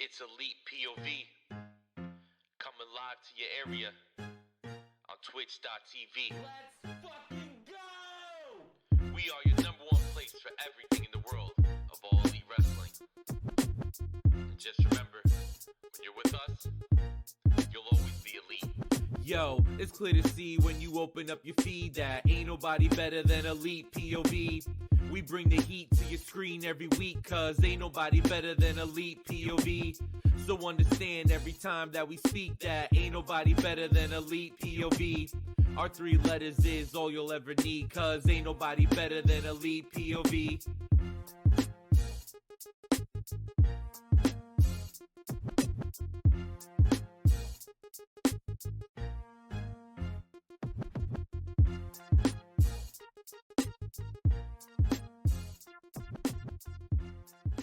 It's Elite POV, coming live to your area on twitch.tv. Let's fucking go! We are your number one place for everything in the world of all elite wrestling. And just remember, when you're with us, you'll always be elite. Yo, it's clear to see when you open up your feed that ain't nobody better than Elite POV. We bring the heat to your screen every week, cause ain't nobody better than Elite POV. So understand every time that we speak that ain't nobody better than Elite POV. Our 3 letters is all you'll ever need, cause ain't nobody better than Elite POV.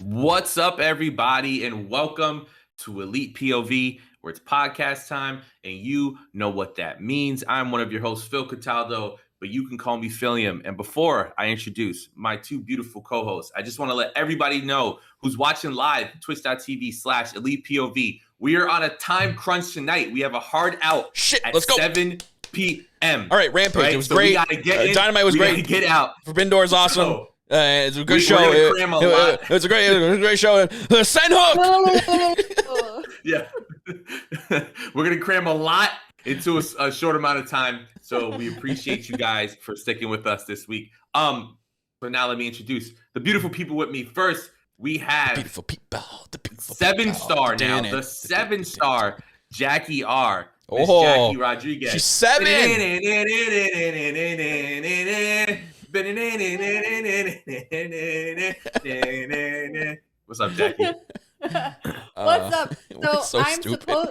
What's up, everybody, and welcome to Elite POV, where it's podcast time, and you know what that means. I'm one of your hosts, Phil Cataldo, but you can call me Philium. And before I introduce my 2 beautiful co-hosts, I just want to let everybody know who's watching live, twitch.tv/Elite POV. We are on a time crunch tonight. We have a hard out at let's go. 7 p.m. All right, Rampage. Right? It was So great. we gotta get in. Dynamite was We great. gotta get out. Forbidden Door is awesome. So, it's a good we're show. gonna cram a lot. It was a great show. Send hook. Yeah. We're going to cram a lot into a short amount of time. So we appreciate you guys for sticking with us this week. So now let me introduce the beautiful people with me. First, we have Beautiful people. The beautiful 7-star now. people. The 7-star Jackie R. Miss Oh, Jackie Rodriguez. she's 7. What's up, Jackie? What's up? So, stupid.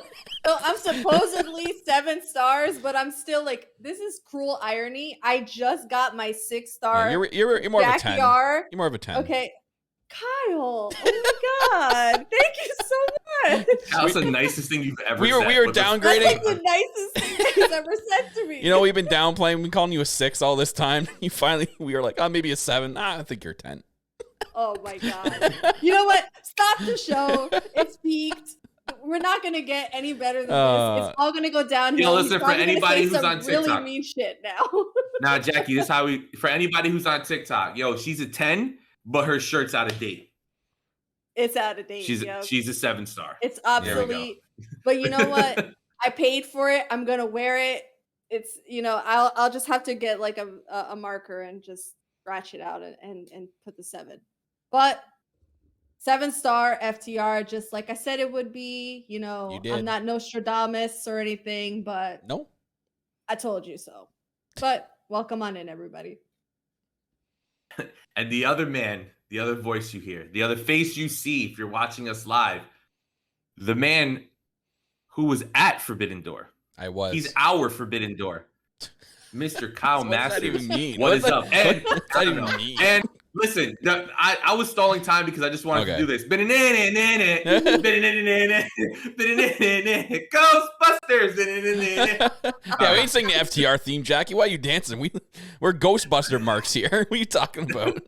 I'm supposedly 7 stars, but I'm still like, this is cruel irony. I just got my 6-star. Yeah, you're more of a 10. Jackie R. You're more of a 10. Okay, Kyle. Oh my god! Thank you so much. That was the nicest thing you've ever We said. were That's downgrading. like the nicest thing he's ever said to me. You know, we've been downplaying. We've been calling you a 6 all this time. We were like, oh, maybe a 7. I think you're a 10. Oh my god! You know what? Stop the show. It's peaked. We're not gonna get any better than this. It's all gonna go downhill. You know, listen, He's for probably gonna anybody say who's some on TikTok. really mean shit now. Now, Jackie, this is how for anybody who's on TikTok, yo, she's a 10, but her shirt's out of date. It's out of date. She's a 7-star. It's obsolete. But you know what? I paid for it. I'm gonna wear it. It's, you know, I'll just have to get like a marker and just scratch it out and put the 7. But 7-star FTR, just like I said it would be. You know, You did. I'm not Nostradamus or anything, but No? I told you so. But welcome on in, everybody. And the other man, the other voice you hear, the other face you see if you're watching us live, the man who was at Forbidden Door. I was. He's our Forbidden Door. Mr. Kyle What does that Masters. even mean? What is up? And, What does that even mean? and listen, I was stalling time because I just wanted to do this. Ghostbusters. Yeah, we ain't singing the FTR theme, Jackie. Why are you dancing? We're Ghostbuster marks here. What are you talking about?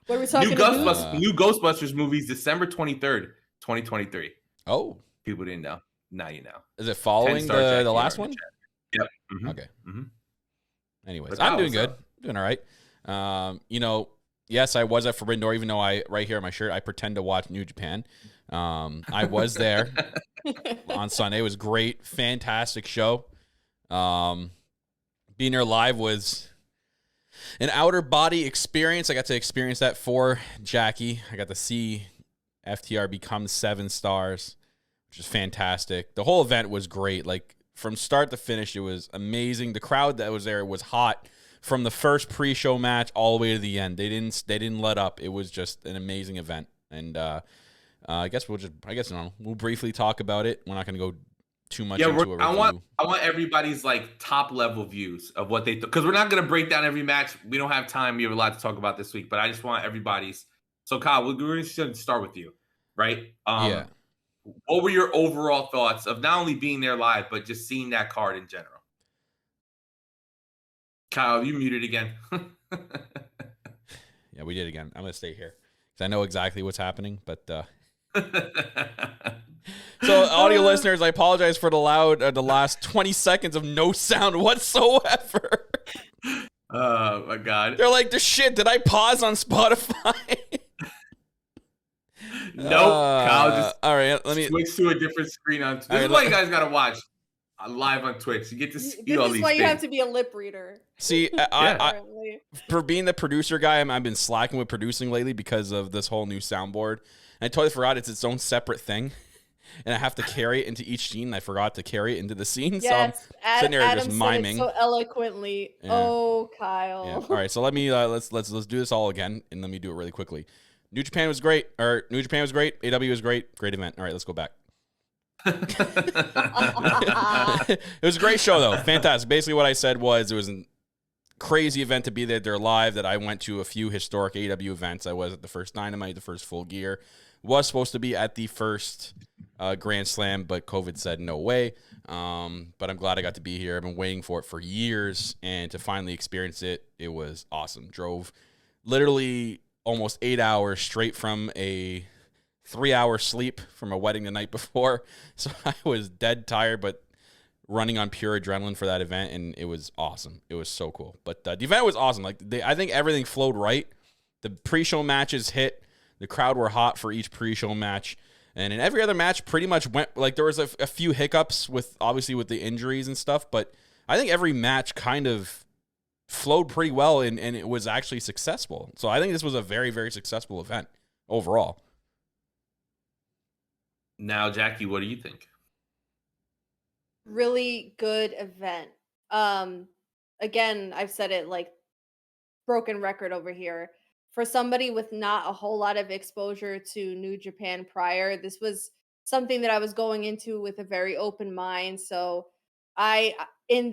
What are we talking about? New Ghostbusters movies, December 23rd, 2023. Oh. People didn't know. Now you know. Is it following 10-star Jackie the last R in one? Yep. Mhm. Okay. Mhm. Anyways, But I'm that doing was good. up. Doing all right. You know, yes, I was at Forbidden Door, even though right here on my shirt, I pretend to watch New Japan. I was there on Sunday. It was great. Fantastic show. Being there live was an outer body experience. I got to experience that for Jackie. I got to see FTR become 7 stars, which is fantastic. The whole event was great. Like, from start to finish, it was amazing. The crowd that was there was hot from the first pre-show match all the way to the end. They didn't let up. It was just an amazing event. And I guess we'll briefly talk about it. We're not going to go too much into a review. I want everybody's like top level views of what they because we're not going to break down every match. We don't have time. We have a lot to talk about this week, but I just want everybody's. So Kyle, we're going to start with you, right? Yeah. What were your overall thoughts of not only being there live, but just seeing that card in general? Kyle, you muted again. Yeah, we did again. I'm going to stay here because I know exactly what's happening, but So, audio listeners, I apologize for the last 20 seconds of no sound whatsoever. Oh my god. They're like, the shit, did I pause on Spotify? Nope. Kyle just all right, let me switch to a different screen on. This right, is why you guys gotta watch live on Twitch. You get to see all This is these why things. you have to be a lip reader. see. Apparently. For being the producer guy, I've been slacking with producing lately because of this whole new soundboard. And I totally forgot it's its own separate thing. And I have to carry it into each scene. And I forgot to carry it into the scene. Yes, so I'm sitting there Adam just said miming. it so eloquently. Yeah. Oh, Kyle. Yeah. All right, so let me let's do this all again, and let me do it really quickly. New Japan was great. AW was great. Great event. All right, let's go back. It was a great show, though. Fantastic. Basically, what I said was it was a crazy event to be there. They're live. That I went to a few historic AW events. I was at the first Dynamite, the first Full Gear. Was supposed to be at the first Grand Slam, but COVID said no way. But I'm glad I got to be here. I've been waiting for it for years, and to finally experience it, it was awesome. Drove literally almost 8 hours straight from a 3-hour sleep from a wedding the night before. So I was dead tired, but running on pure adrenaline for that event, and it was awesome. It was so cool. But the event was awesome. Like I think everything flowed right. The pre-show matches hit. The crowd were hot for each pre-show match. And in every other match, pretty much went like there was a few hiccups with obviously with the injuries and stuff, but I think every match kind of flowed pretty well and it was actually successful. So I think this was a very, very successful event overall. Now, Jackie, what do you think? Really good event. Again, I've said it like broken record over here. For somebody with not a whole lot of exposure to New Japan prior, this was something that I was going into with a very open mind. So in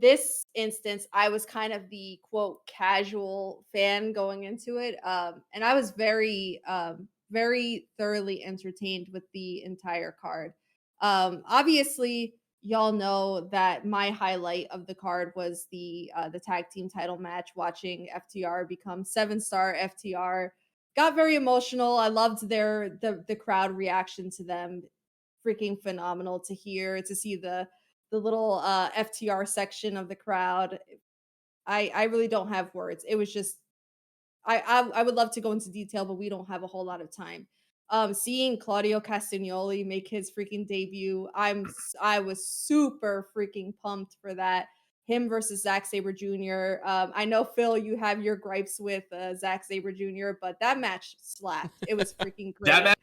this instance, I was kind of the quote casual fan going into it. And I was very very thoroughly entertained with the entire card. Obviously, y'all know that my highlight of the card was the tag team title match. Watching FTR become 7-star FTR got very emotional. I loved the crowd reaction to them. Freaking phenomenal to see the little FTR section of the crowd. I really don't have words. It was just I would love to go into detail, but we don't have a whole lot of time. Seeing Claudio Castagnoli make his freaking debut, I was super freaking pumped for that. Him versus Zack Sabre Jr. I know, Phil, you have your gripes with Zack Sabre Jr., but that match slapped. It was freaking great. That match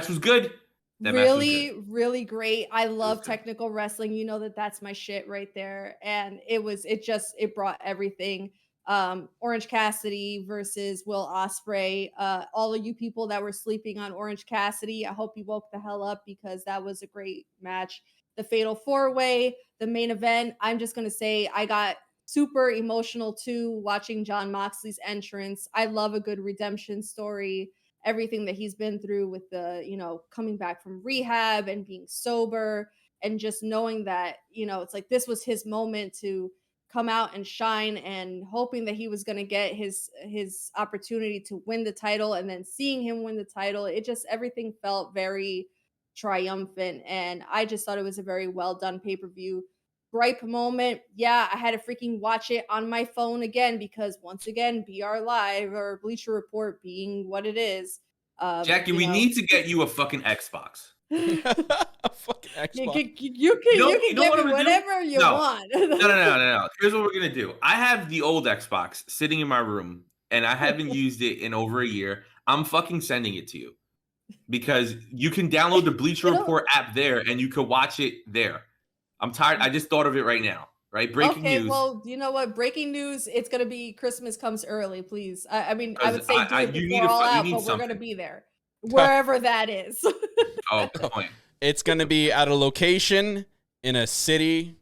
was good. Really, really great. I love technical wrestling. You know that's my shit right there. And it brought everything. Orange Cassidy versus Will Ospreay. All of you people that were sleeping on Orange Cassidy, I hope you woke the hell up because that was a great match. The Fatal 4-Way, the main event. I'm just gonna say I got super emotional too watching Jon Moxley's entrance. I love a good redemption story. Everything that he's been through with the, coming back from rehab and being sober and just knowing that, it's like this was his moment to come out and shine, and hoping that he was going to get his opportunity to win the title, and then seeing him win the title, everything felt very triumphant, and I just thought it was a very well done pay-per-view. Gripe moment, yeah, I had to freaking watch it on my phone again because once again, BR Live or Bleacher Report being what it is. Jackie, we need to get you a fucking Xbox. A fucking Xbox. You can get me whatever you want. No. Here's what we're gonna do. I have the old Xbox sitting in my room, and I haven't used it in over a year. I'm fucking sending it to you because you can download the Bleacher Report app there, and you can watch it there. I'm tired. I just thought of it right now. Right? Breaking news. Well, you know what? Breaking news. It's gonna be Christmas comes early, please. I mean, I would say do it before all out, but we're gonna be there wherever that is. Oh, good point. It's going to be at a location in a city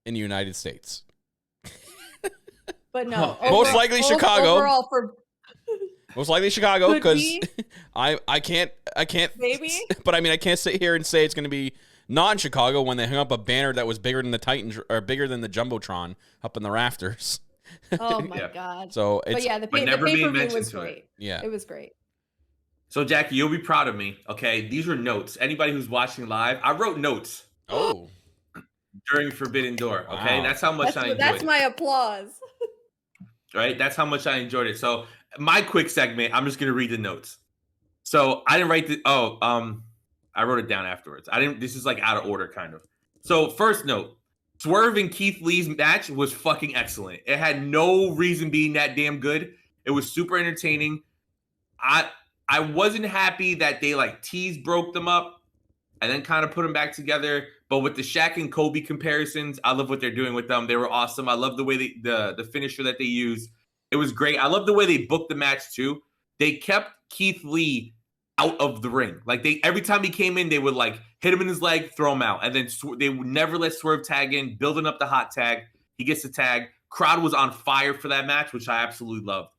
in the United States. But no, most likely Chicago. Overall most likely Chicago because I can't maybe. But I mean, I can't sit here and say it's going to be not in Chicago when they hung up a banner that was bigger than the Titans or bigger than the Jumbotron up in the rafters. Oh my god! So but yeah, the pay-per-view was great. Yeah, it was great. So, Jackie, you'll be proud of me. Okay, these were notes. Anybody who's watching live, I wrote notes Oh, during Forbidden Door. Okay, wow. that's how much I enjoyed That's it. my applause. Right, that's how much I enjoyed it. So, my quick segment, I'm just gonna read the notes. So, I didn't write the. I wrote it down afterwards. I didn't. This is like out of order, kind of. So, first note: Swerve and Keith Lee's match was fucking excellent. It had no reason being that damn good. It was super entertaining. I wasn't happy that they like teased broke them up and then kind of put them back together. But with the Shaq and Kobe comparisons, I love what they're doing with them. They were awesome. I love the way the finisher that they used. It was great. I love the way they booked the match too. They kept Keith Lee out of the ring. Like every time he came in, they would like hit him in his leg, throw him out, and then they would never let Swerve tag in, building up the hot tag. He gets the tag. Crowd was on fire for that match, which I absolutely loved.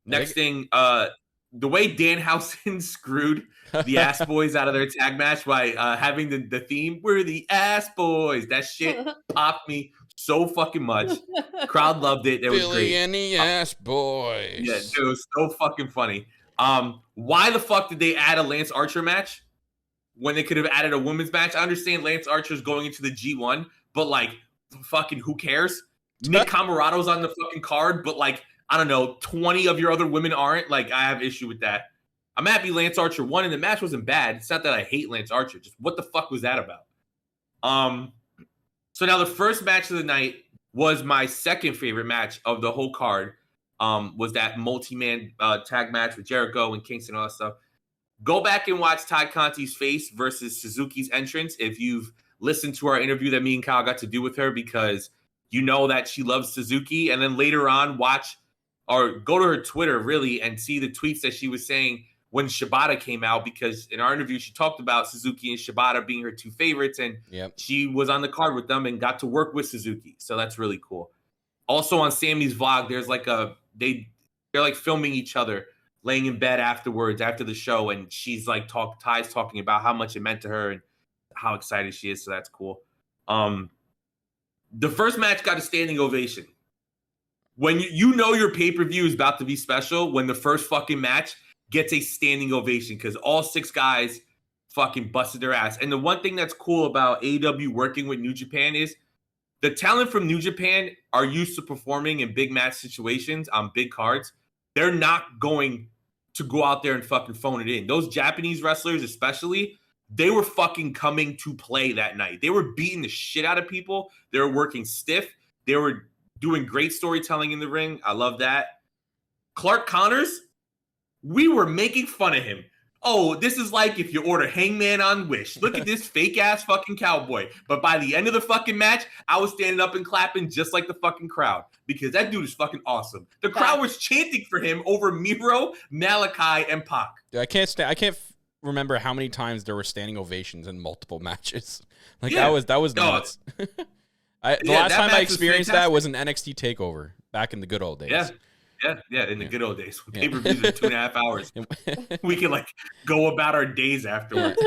Next thing, the way Danhausen screwed the Ass Boys out of their tag match by having the theme, we're the Ass Boys. That shit popped me so fucking much. Crowd loved it. It was Billy great. and the Ass Boys. Yeah, it was so fucking funny. Why the fuck did they add a Lance Archer match when they could have added a women's match? I understand Lance Archer's going into the G1, but like, fucking who cares? Nick Camarado's on the fucking card, but like, I don't know, 20 of your other women aren't. Like, I have issue with that. I'm happy Lance Archer won, and the match wasn't bad. It's not that I hate Lance Archer. Just what the fuck was that about? So now the first match of the night was my second favorite match of the whole card. Was that multi-man tag match with Jericho and Kingston and all that stuff. Go back and watch Ty Conti's face versus Suzuki's entrance if you've listened to our interview that me and Kyle got to do with her, because you know that she loves Suzuki. And then later on, watch or go to her Twitter, really, and see the tweets that she was saying when Shibata came out, because in our interview, she talked about Suzuki and Shibata being her two favorites, and she was on the card with them and got to work with Suzuki. So that's really cool. Also on Sammy's vlog, there's like they're like filming each other, laying in bed afterwards, after the show, and she's like Ty's talking about how much it meant to her and how excited she is. So that's cool. The first match got a standing ovation. When you know your pay-per-view is about to be special, when the first fucking match gets a standing ovation, because all 6 guys fucking busted their ass. And the one thing that's cool about AEW working with New Japan is the talent from New Japan are used to performing in big match situations on big cards. They're not going to go out there and fucking phone it in. Those Japanese wrestlers especially, they were fucking coming to play that night. They were beating the shit out of people. They were working stiff. They were doing great storytelling in the ring. I love that. Clark Connors, we were making fun of him. Oh, this is like if you order Hangman on Wish. Look at this fake-ass fucking cowboy. But by the end of the fucking match, I was standing up and clapping just like the fucking crowd, because that dude is fucking awesome. The crowd was chanting for him over Miro, Malachi, and Pac. Dude, I can't remember how many times there were standing ovations in multiple matches. Like, that was nuts. The last time I experienced that was an NXT TakeOver back in the good old days. Yeah, in the good old days. Pay-per-views are 2.5 hours. We can like go about our days afterwards.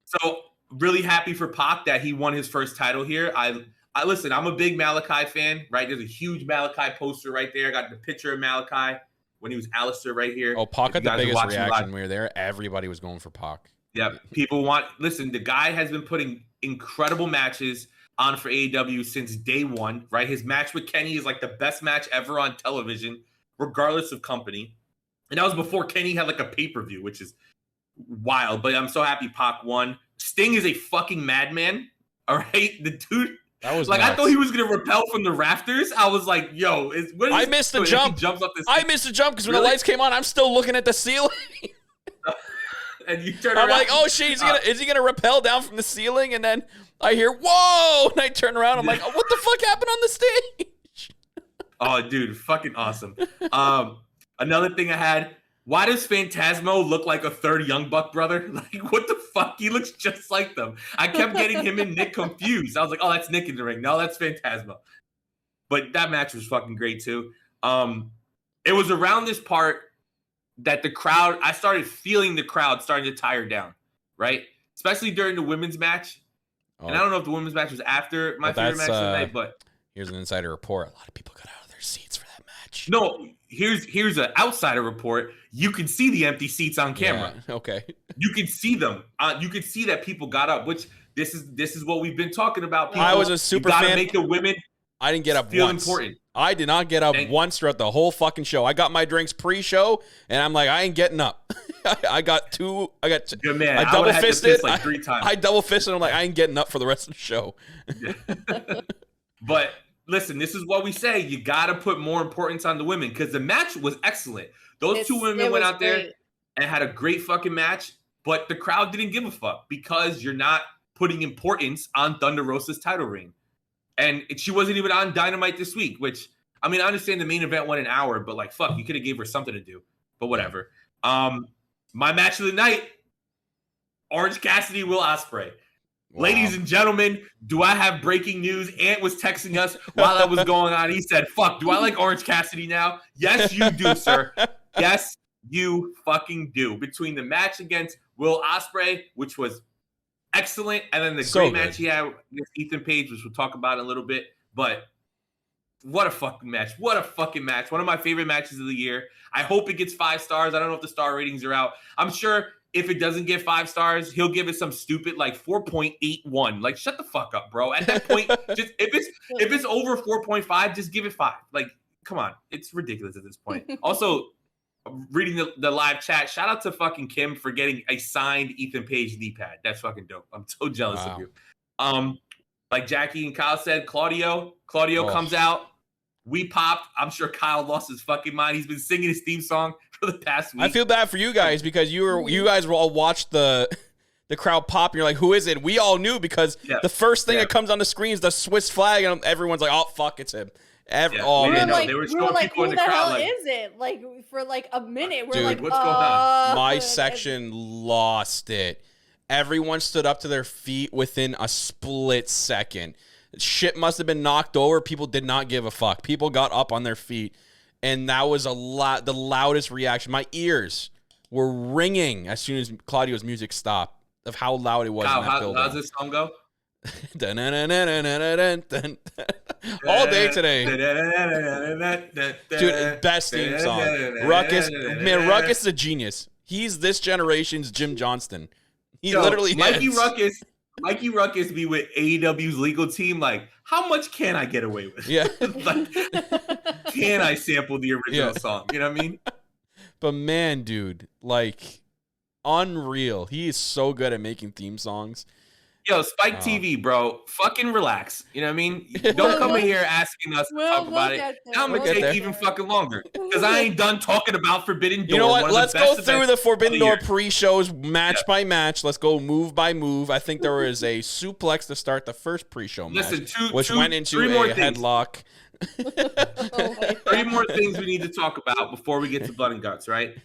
So really happy for Pac that he won his first title here. I listen, I'm a big Malachi fan, right? There's a huge Malachi poster right there. I got the picture of Malachi when he was Alistair right here. Oh, Pac had the biggest reaction when we were there. Everybody was going for Pac. Yeah, people listen, the guy has been putting incredible matches on for AEW since day one, right? His match with Kenny is like the best match ever on television, regardless of company. And that was before Kenny had like a pay-per-view, which is wild. But I'm so happy Pac won. Sting is a fucking madman, all right? The dude, that was like, nuts. I thought he was going to rappel from the rafters. I was like, yo, I missed the jump. I missed the jump because when the lights came on, I'm still looking at the ceiling. And you turn around. I'm like, oh shit, is he gonna rappel down from the ceiling? And then I hear, whoa! And I turn around. I'm like, oh, what the fuck happened on the stage? Oh, dude, fucking awesome. Another thing I had, why does Phantasmo look like a third Young Buck brother? Like, what the fuck? He looks just like them. I kept getting him and Nick confused. I was like, oh, that's Nick in the ring. No, that's Phantasmo. But that match was fucking great, too. It was around this part that I started feeling the crowd starting to tire down, right? Especially during the women's match. Oh. And I don't know if the women's match was after my favorite match of the night, but here's an insider report. A lot of people got out of their seats for that match. No, here's an outsider report. You can see the empty seats on camera. Yeah, okay. You can see them. You can see that people got up. Which this is what we've been talking about. People, I was a super you gotta fan. Make the women. I didn't get up feel once. Important. I did not get up once throughout the whole fucking show. I got my drinks pre-show, and I'm like, I ain't getting up. I got two. Good man. I double fisted like 3 times. I double fisted. I'm like, I ain't getting up for the rest of the show. But listen, this is what we say. You got to put more importance on the women because the match was excellent. Those 2 women went out there and had a great fucking match, but the crowd didn't give a fuck because you're not putting importance on Thunder Rosa's title reign. And she wasn't even on Dynamite this week, which, I mean, I understand the main event went an hour, but like, fuck, you could have gave her something to do. But whatever. My match of the night, Orange Cassidy, Will Ospreay. Wow. Ladies and gentlemen, do I have breaking news? Ant was texting us while that was going on. He said, fuck, do I like Orange Cassidy now? Yes, you do, sir. Yes, you fucking do. Between the match against Will Ospreay, which was excellent, and then the great match he had against Ethan Page, which we'll talk about in a little bit. But what a fucking match. What a fucking match. One of my favorite matches of the year. I hope it gets 5 stars. I don't know if the star ratings are out. I'm sure if it doesn't get 5 stars, he'll give it some stupid like 4.81. Like, shut the fuck up, bro. At that point, just if it's over 4.5, just give it 5. Like, come on. It's ridiculous at this point. Also, reading the live chat, shout out to fucking Kim for getting a signed Ethan Page knee pad. That's fucking dope. I'm so jealous of you. Like Jackie and Kyle said, Claudio comes out. We popped. I'm sure Kyle lost his fucking mind. He's been singing his theme song for the past week. I feel bad for you guys because you guys will all watch the crowd pop. And you're like, who is it? We all knew because the first thing that comes on the screen is the Swiss flag, and everyone's like, oh fuck, it's him. They were like, who the hell is it? Like for like a minute, we're like, what's going on? My section lost it. Everyone stood up to their feet within a split second. Shit must have been knocked over. People did not give a fuck. People got up on their feet, and that was the loudest reaction. My ears were ringing as soon as Claudio's music stopped of how loud it was. Kyle, how's this song go? All day today. Dude, best theme song. Ruckus is a genius. He's this generation's Jim Johnston. He literally is. Mikey Ruckus be with AEW's legal team. Like, how much can I get away with? Yeah. Like, can I sample the original song? You know what I mean? But man, dude, like, unreal. He is so good at making theme songs. Yo, Spike TV, bro, fucking relax. You know what I mean? Don't come in here asking us to talk about it. Now I'm going to take even fucking longer because I ain't done talking about Forbidden Door. You know what? Let's go through the Forbidden Door pre-shows match by match. Let's go move by move. I think there was a suplex to start the first pre-show match, which went into a headlock. 3 more things we need to talk about before we get to Blood and Guts, right?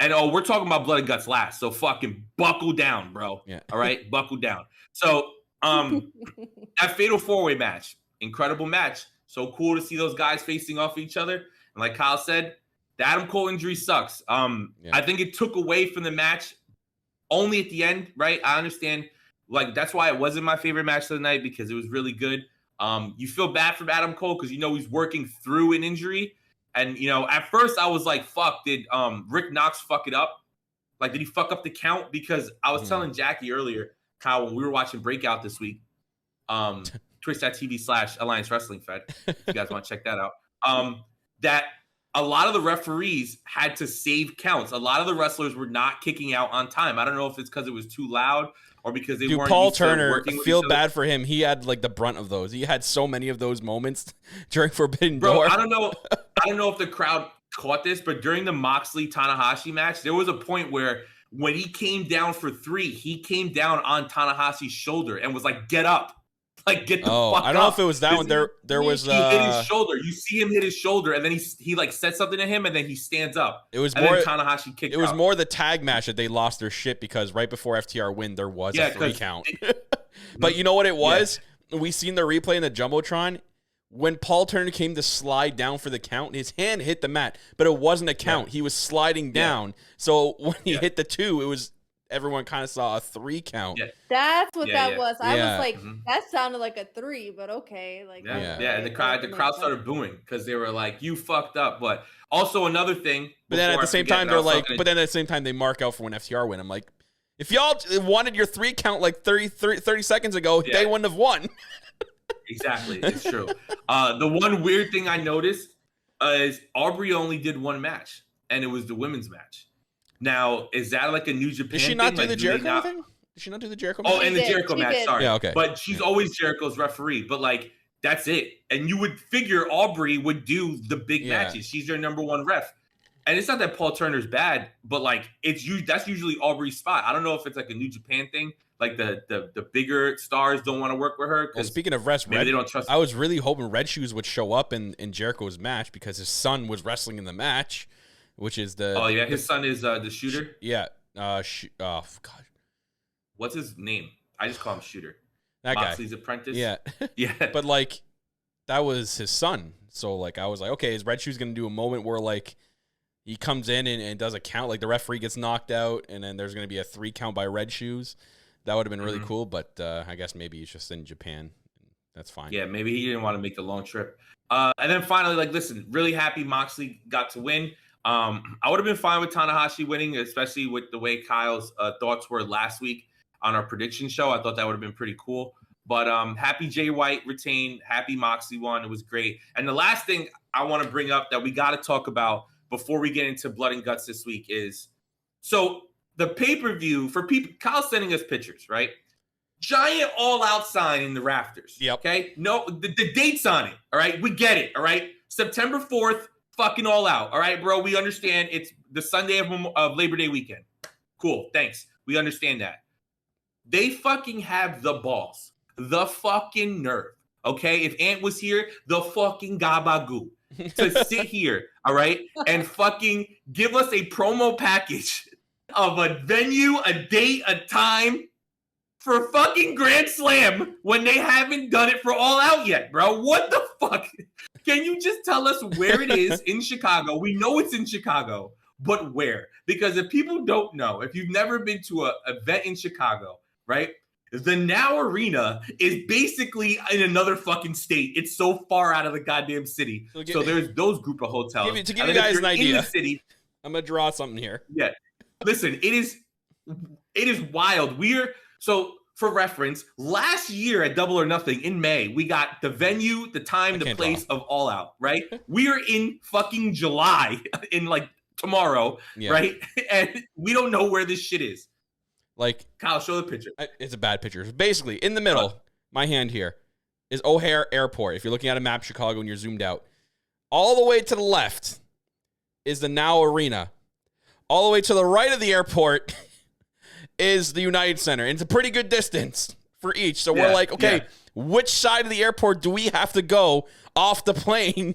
And we're talking about Blood and Guts last, so fucking buckle down, bro. Yeah. All right, buckle down. So, that Fatal 4-Way match, incredible match. So cool to see those guys facing off each other. And like Kyle said, the Adam Cole injury sucks. I think it took away from the match only at the end, right? I understand. Like, that's why it wasn't my favorite match of the night because it was really good. You feel bad for Adam Cole because you know he's working through an injury. And, you know, at first I was like, fuck, did Rick Knox fuck it up? Like, did he fuck up the count? Because I was telling Jackie earlier, Kyle, when we were watching Breakout this week, twitch.tv/Alliance Wrestling Fed, if you guys want to check that out, that a lot of the referees had to save counts. A lot of the wrestlers were not kicking out on time. I don't know if it's because it was too loud or because they weren't Paul Turner, feel bad for him. He had like the brunt of those. He had so many of those moments during Forbidden Door. I don't know if the crowd caught this, but during the Moxley Tanahashi match, there was a point where when he came down for 3, he came down on Tanahashi's shoulder and was like, "Get up." Like, get the fuck up. I don't know if it was that one. There was he hit his shoulder. You see him hit his shoulder, and then he like said something to him, and then he stands up. It was and more then Tanahashi kicked. It was out. more the tag match that they lost their shit because right before FTR win, there was a 3 count. But you know what it was? Yeah. We seen the replay in the Jumbotron. When Paul Turner came to slide down for the count, his hand hit the mat, but it wasn't a count. Yeah. He was sliding down. So when he hit the 2, it was everyone kind of saw a 3 count. Yeah. That's what that was. I Yeah. was like, Mhm. that sounded like a 3, but okay. Like, Yeah, Yeah. yeah. The crowd started booing because they were like, "You fucked up." But also another thing. But then at before the I same forget time, that I they're was like, talking to- but then at the same time, they mark out for when FTR win. I'm like, if y'all wanted your 3 count like 30 seconds ago, Yeah. they wouldn't have won. Exactly, it's true. The one weird thing I noticed is Aubrey only did one match, and it was the women's match. Now, is that like a New Japan? Did she not thing? do Like, the do they Jericho not- thing? Did she not do the Jericho Oh, match? and the Jericho She match. did. Sorry, Yeah, okay. But she's always Jericho's referee. But like, that's it. And you would figure Aubrey would do the big Yeah. matches. She's your number one ref. And it's not that Paul Turner's bad, but like that's usually Aubrey's spot. I don't know if it's like a New Japan thing, like the bigger stars don't want to work with her Well, because speaking of refs, maybe they don't trust. I was really hoping Red Shoes would show up in Jericho's match because his son was wrestling in the match, which is the Oh yeah, his son is the shooter. yeah. Oh God, What's his name? I just call him Shooter. that guy. Moxley's apprentice. Yeah, Yeah. but like that was his son. So like I was like, okay, is Red Shoes gonna do a moment where like he comes in and does a count, like the referee gets knocked out, and then there's gonna be a 3 count by Red Shoes? That would have been really Mhm. cool, but I guess maybe he's just in Japan. That's fine. Yeah, maybe he didn't want to make the long trip. And then finally, like, listen, really happy Moxley got to win. I would have been fine with Tanahashi winning, especially with the way Kyle's thoughts were last week on our prediction show. I thought that would have been pretty cool. But happy Jay White retained, happy Moxley won. It was great. And the last thing I want to bring up that we got to talk about before we get into Blood and Guts this week is, so the pay-per-view for people, Kyle's sending us pictures, right? Giant all-out sign in the rafters. Yep. Okay? No, the date's on it. All right? We get it. All right? September 4th, fucking all out. All right, bro? We understand it's the Sunday of Labor Day weekend. Cool. Thanks. We understand that. They fucking have the balls, the fucking nerve. Okay? If Ant was here, the fucking gabagoo to sit here, all right, and fucking give us a promo package of a venue, a date, a time for fucking Grand Slam when they haven't done it for All Out yet, bro. What the fuck? Can you just tell us where it is in Chicago? We know it's in Chicago, but where? Because if people don't know, if you've never been to an event in Chicago, right? The Now Arena is basically in another fucking state. It's so far out of the goddamn city. So there's those group of hotels. To give And you then if guys an you're in idea, the city, I'm gonna draw something here. yeah. Listen, it is wild. So for reference, last year at Double or Nothing in May, we got the venue, the time, the place of All Out, right? We are in fucking July in like tomorrow, Yeah. right? And we don't know where this shit is. Like, Kyle, show the picture. it's a bad picture. Basically, in the middle, my hand here is O'Hare Airport. If you're looking at a map, Chicago, and you're zoomed out, all the way to the left is the Now Arena. All the way to the right of the airport is the United Center. And it's a pretty good distance for each. So we're like, okay, which side of the airport do we have to go off the plane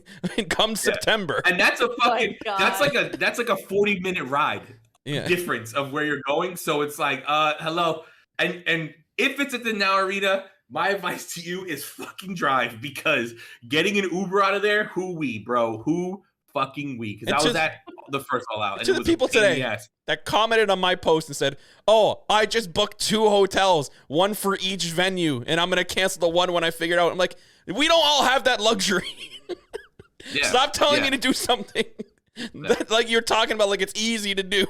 come September? And that's a fucking God. that's like a 40-minute ride difference of where you're going. So it's like, hello. And if it's at the Now Arena, my advice to you is fucking drive, because getting an Uber out of there, who fucking we? Because I was at the first All Out. To the people today that commented on my post and said, oh, I just booked 2 hotels, one for each venue, and I'm going to cancel the one when I figure it out. I'm like, we don't all have that luxury. Stop telling me to do something that, like, you're talking about like it's easy to do.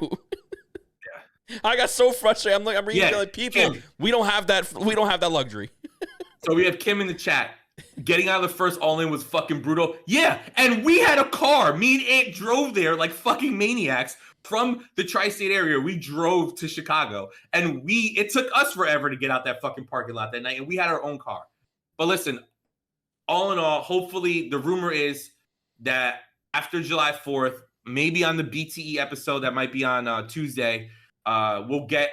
I got so frustrated. I'm reading like, people, Kim, we don't have that luxury. So we have Kim in the chat. Getting out of the first All In was fucking brutal. Yeah, and we had a car. Me and Ant drove there like fucking maniacs from the tri-state area. We drove to Chicago, and it took us forever to get out that fucking parking lot that night, and we had our own car. But listen, all in all, hopefully the rumor is that after July 4th, maybe on the BTE episode that might be on Tuesday, we'll get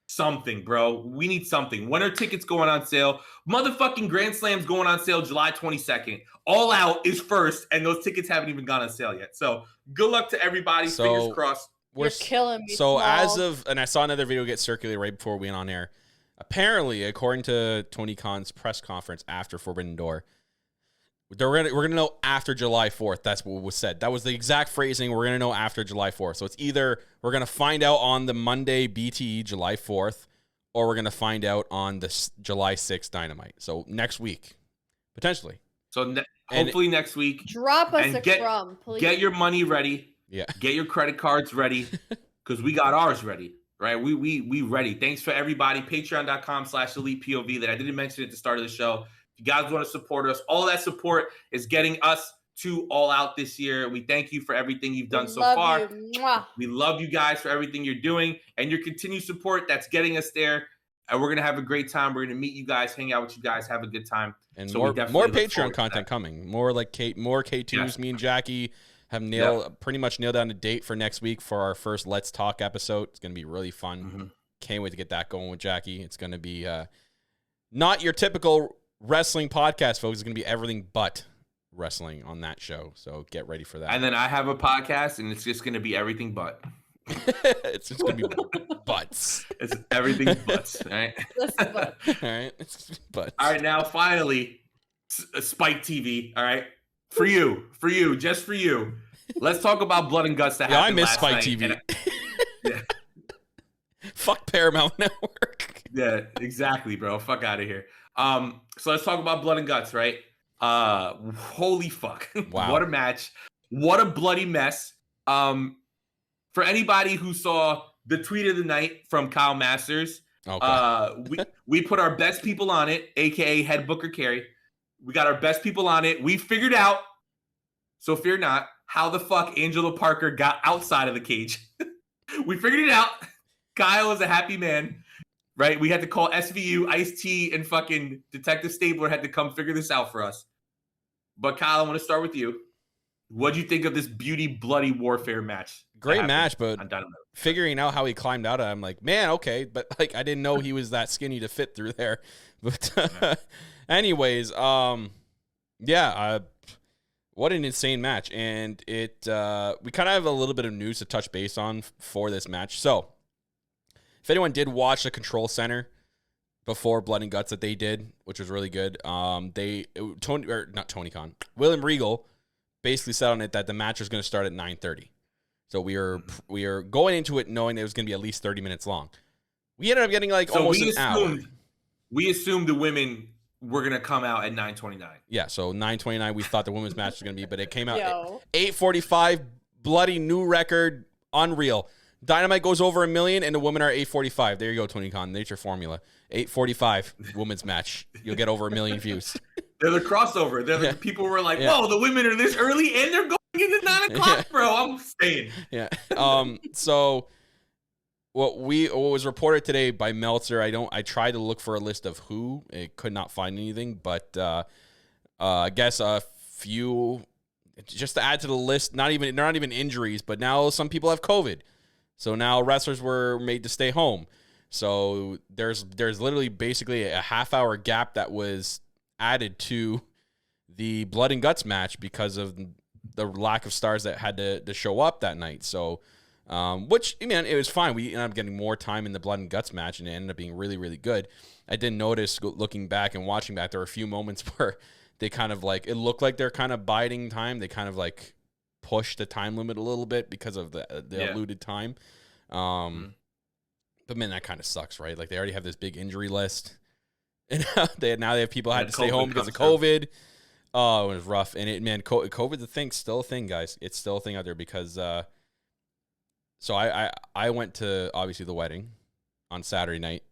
something, bro. We need something. When are tickets going on sale? Motherfucking Grand Slam's going on sale July 22nd. All Out is first, and those tickets haven't even gone on sale yet. So good luck to everybody. Fingers crossed. You're killing me. So and I saw another video get circulated right before we went on air. Apparently, according to Tony Khan's press conference after Forbidden Door, We're gonna know after July 4th. That's what was said. That was the exact phrasing. We're gonna know after July 4th. So it's either we're gonna find out on the Monday BTE July 4th, or we're gonna find out on the July 6th Dynamite. So next week, potentially. So hopefully next week. Drop us And a crumb, please. Get your money ready. Yeah. Get your credit cards ready, because we got ours ready. Right? We ready. Thanks for everybody. Patreon.com/ElitePOV that I didn't mention at the start of the show. If you guys want to support us, all that support is getting us to All Out this year. We thank you for everything you've done so far. You. We love you guys for everything you're doing and your continued support. That's getting us there. And we're going to have a great time. We're going to meet you guys, hang out with you guys, have a good time. And so more Patreon content that. coming. More K2s. Yes. Me and Jackie have pretty much nailed down a date for next week for our first Let's Talk episode. It's going to be really fun. Mm-hmm. Can't wait to get that going with Jackie. It's going to be not your typical wrestling podcast, folks. It's going to be everything but wrestling on that show. So get ready for that. And then I have a podcast, and it's just going to be everything but. It's just going to be butts. It's everything butts, all right? But. All right. It's butts. All right, now finally, Spike TV, all right? For you, just for you. Let's talk about Blood and Guts that happened I miss last Spike night. TV. Yeah. Fuck Paramount Network. Yeah, exactly, bro. Fuck out of here. So let's talk about Blood and Guts, right? Holy fuck. Wow. What a match. What a bloody mess. For anybody who saw the tweet of the night from Kyle Masters, we put our best people on it, aka head booker Carey. We got our best people on it. We figured out, so fear not, how the fuck Angelo Parker got outside of the cage. We figured it out. Kyle is a happy man, right? We had to call SVU, Ice-T, and fucking Detective Stabler had to come figure this out for us. But Kyle, I want to start with you. What'd you think of this beauty bloody warfare match? Great match, but figuring out how he climbed out of it, I'm like, man, okay. But like, I didn't know he was that skinny to fit through there. But anyways, what an insane match. And it we kind of have a little bit of news to touch base on for this match. So if anyone did watch the Control Center before Blood and Guts that they did, which was really good, William Regal basically said on it that the match was going to start at 9:30. So we are going into it knowing it was going to be at least 30 minutes long. We ended up getting almost an hour. We assumed the women were going to come out at 9:29. Yeah, so 9:29 we thought the women's match was going to be, but it came out at 8:45, bloody new record, unreal. Dynamite goes over 1 million, and the women are 8:45. There you go, Tony Khan. That's your formula. 8:45 women's match. You'll get over 1 million views. They're the crossover. They're the people were like, whoa, the women are this early, and they're going into 9 o'clock, bro. I'm staying. Yeah. So what was reported today by Meltzer, I tried to look for a list of who. I could not find anything, but I guess a few, just to add to the list, they're not even injuries, but now some people have COVID. So now wrestlers were made to stay home. So there's literally basically a half-hour gap that was added to the Blood and Guts match because of the lack of stars that had to show up that night. So, which, man, it was fine. We ended up getting more time in the Blood and Guts match, and it ended up being really, really good. I did notice, looking back and watching back, there were a few moments where they kind of it looked like they're kind of biding time. They kind of push the time limit a little bit because of the alluded time. But man, that kind of sucks, right? They already have this big injury list, and now they have people had to stay home because of COVID. Oh, it was rough. And COVID's still a thing, guys. It's still a thing out there because so I went to obviously the wedding on Saturday night.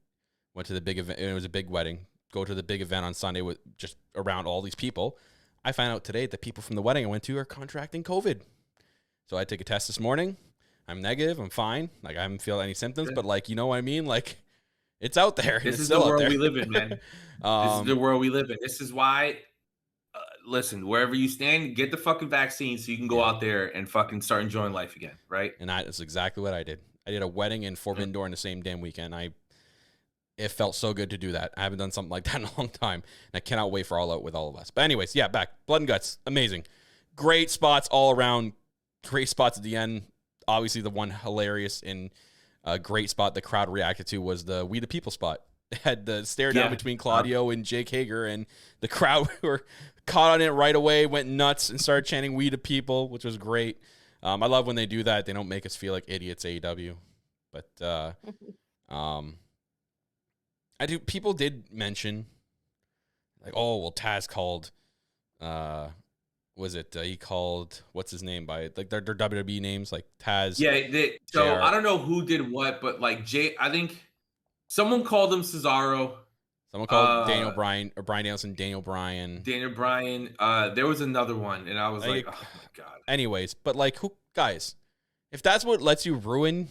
Went to the big event. It was a big wedding. Go to the big event on Sunday with just around all these people. I found out today that people from the wedding I went to are contracting COVID. So I took a test this morning. I'm negative. I'm fine. I haven't felt any symptoms, but you know what I mean? It's out there. This is the world we live in, man. This is the world we live in. This is why, listen, wherever you stand, get the fucking vaccine so you can go out there and fucking start enjoying life again, right? And that's exactly what I did. I did a wedding in Forbidden Door in the same damn weekend. It felt so good to do that. I haven't done something like that in a long time, and I cannot wait for All Out with all of us. But anyways, back. Blood and Guts, amazing. Great spots all around. Great spots at the end. Obviously, the one hilarious and great spot the crowd reacted to was the We the People spot. had the stare down between Claudio and Jake Hager, and the crowd were caught on it right away, went nuts, and started chanting "We the People," which was great. I love when they do that. They don't make us feel like idiots, AEW. But people did mention, like, oh, well, Taz called, he called, what's his name by, like, their WWE names, like Taz. Yeah, so I don't know who did what, but like I think someone called him Cesaro. Someone called Daniel Bryan, or Bryan Danielson, Daniel Bryan. Daniel Bryan. There was another one, and I was like, oh my God. Anyways, but like, guys, if that's what lets you ruin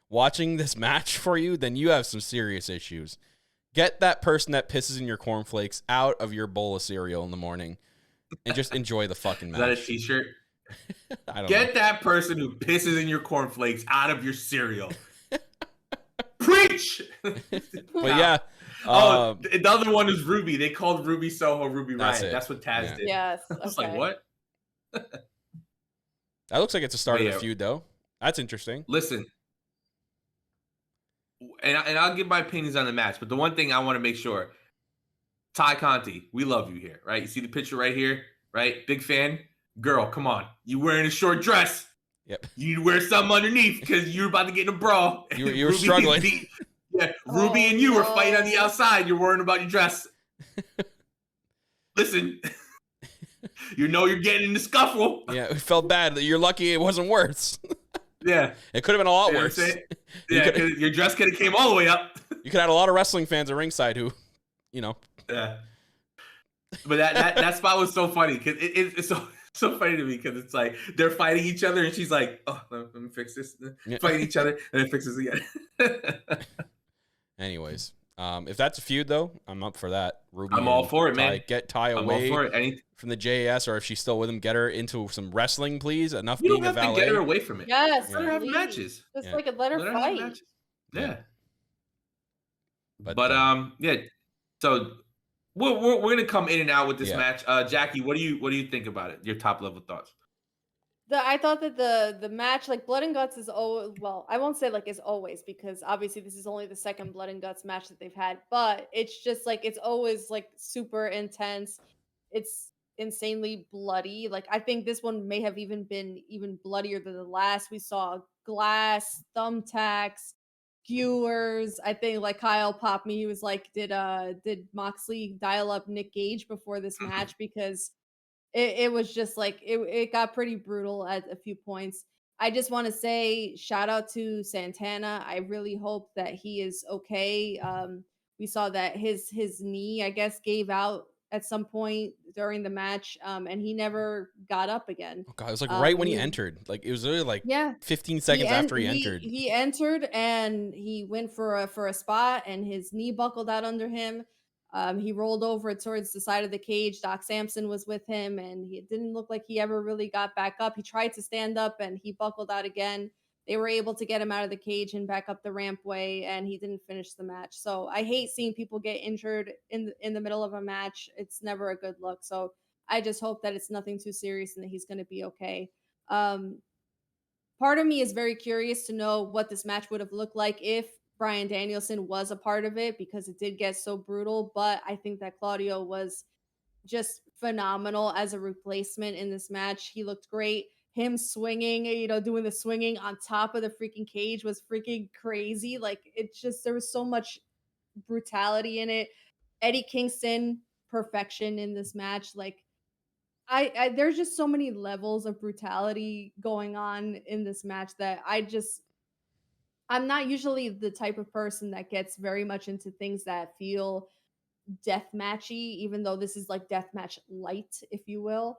watching this match for you, then you have some serious issues. Get that person that pisses in your cornflakes out of your bowl of cereal in the morning and just enjoy the fucking match. Is that a t-shirt? I don't Get know. that person who pisses in your cornflakes out of your cereal. Preach! But yeah. The other one is Ruby. They called Ruby Soho Ruby That's Riot. it. That's what Taz did. Yes. I was Okay. like, what? That looks like it's a start of a feud, though. That's interesting. Listen, and I'll give my opinions on the match, but the one thing I want to make sure, Ty Conti, we love you here, right? You see the picture right here, right? Big fan. Girl, come on. You wearing a short dress. Yep. You need to wear something underneath because you're about to get in a brawl. You were struggling. Ruby and you were fighting on the outside. You're worrying about your dress. Listen, you know you're getting in the scuffle. Yeah, it felt bad. You're lucky it wasn't worse. Yeah. It could have been a lot You know worse. what I'm saying? Yeah, 'cause your dress could have came all the way up. You could have had a lot of wrestling fans at ringside who, Yeah. But that spot was so funny because it's so funny to me because it's like they're fighting each other and she's like, oh, let me fix this. Yeah. Fighting each other and then fixes again. Anyways, if that's a feud, though, I'm up for that. Ruby, I'm all for it, Ty, man. Get Ty I'm away all for it. from the JAS, or if she's still with him, get her into some wrestling, please. Enough You being don't a have valet. to get her away from it. Yes. Let her have please. matches. Just Yeah. like let her Let her have fight. matches. Yeah. But, Yeah. So we're gonna come in and out with this Yeah. match. Jackie, what do you think about it? Your top level thoughts. I thought that the match, like Blood and Guts, is well, I won't say like is always, because obviously this is only the second Blood and Guts match that they've had, but it's just like it's always like super intense. It's insanely bloody. Like I think this one may have even been even bloodier than the last. We saw glass, thumbtacks, skewers. I think like Kyle popped me. He was like, did Moxley dial up Nick Gage before this match? Because it was just like it got pretty brutal at a few points. I just want to say shout out to Santana. I really hope that he is okay. We saw that his knee, I guess, gave out at some point during the match, and he never got up again. oh God, it was like right when he he- entered. Like it was really like Yeah, 15 seconds after he entered. He entered and he went for a spot, and his knee buckled out under him. He rolled over towards the side of the cage. Doc Samson was with him, and it didn't look like he ever really got back up. He tried to stand up, and he buckled out again. They were able to get him out of the cage and back up the rampway, and he didn't finish the match. So I hate seeing people get injured in the middle of a match. It's never a good look. So I just hope that it's nothing too serious and that he's going to be okay. Part of me is very curious to know what this match would have looked like if Bryan Danielson was a part of it, because it did get so brutal. But I think that Claudio was just phenomenal as a replacement in this match. He looked great. Him swinging, doing the swinging on top of the freaking cage was freaking crazy. Like it just, there was so much brutality in it. Eddie Kingston, perfection in this match. Like I there's just so many levels of brutality going on in this match that I'm not usually the type of person that gets very much into things that feel death matchy, even though this is like death match light, if you will.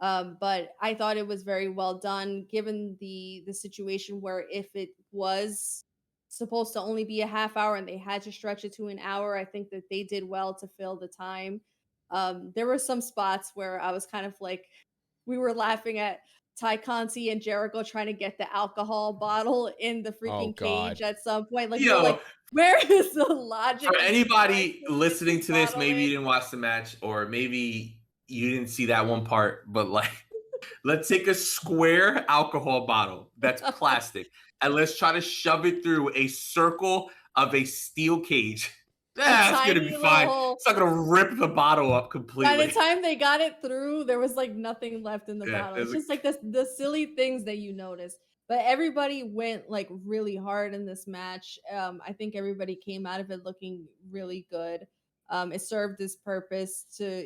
But I thought it was very well done, given the situation where if it was supposed to only be a half hour and they had to stretch it to an hour, I think that they did well to fill the time. There were some spots where I was kind of like, we were laughing at Ty Conti and Jericho trying to get the alcohol bottle in the freaking God. cage at some point. Like, Yo. you're like, where is the logic? For of anybody trying listening to this, bottle maybe you in? didn't watch the match, or maybe you didn't see that one part, but like, let's take a square alcohol bottle that's plastic and let's try to shove it through a circle of a steel cage. That's gonna be tiny fine. little. It's not gonna rip the bottle up By completely. the time they got it through, there was like nothing left in the Yeah, bottle. it It's was just like the silly things that you notice. But everybody went like really hard in this match. I think everybody came out of it looking really good. It served its purpose to,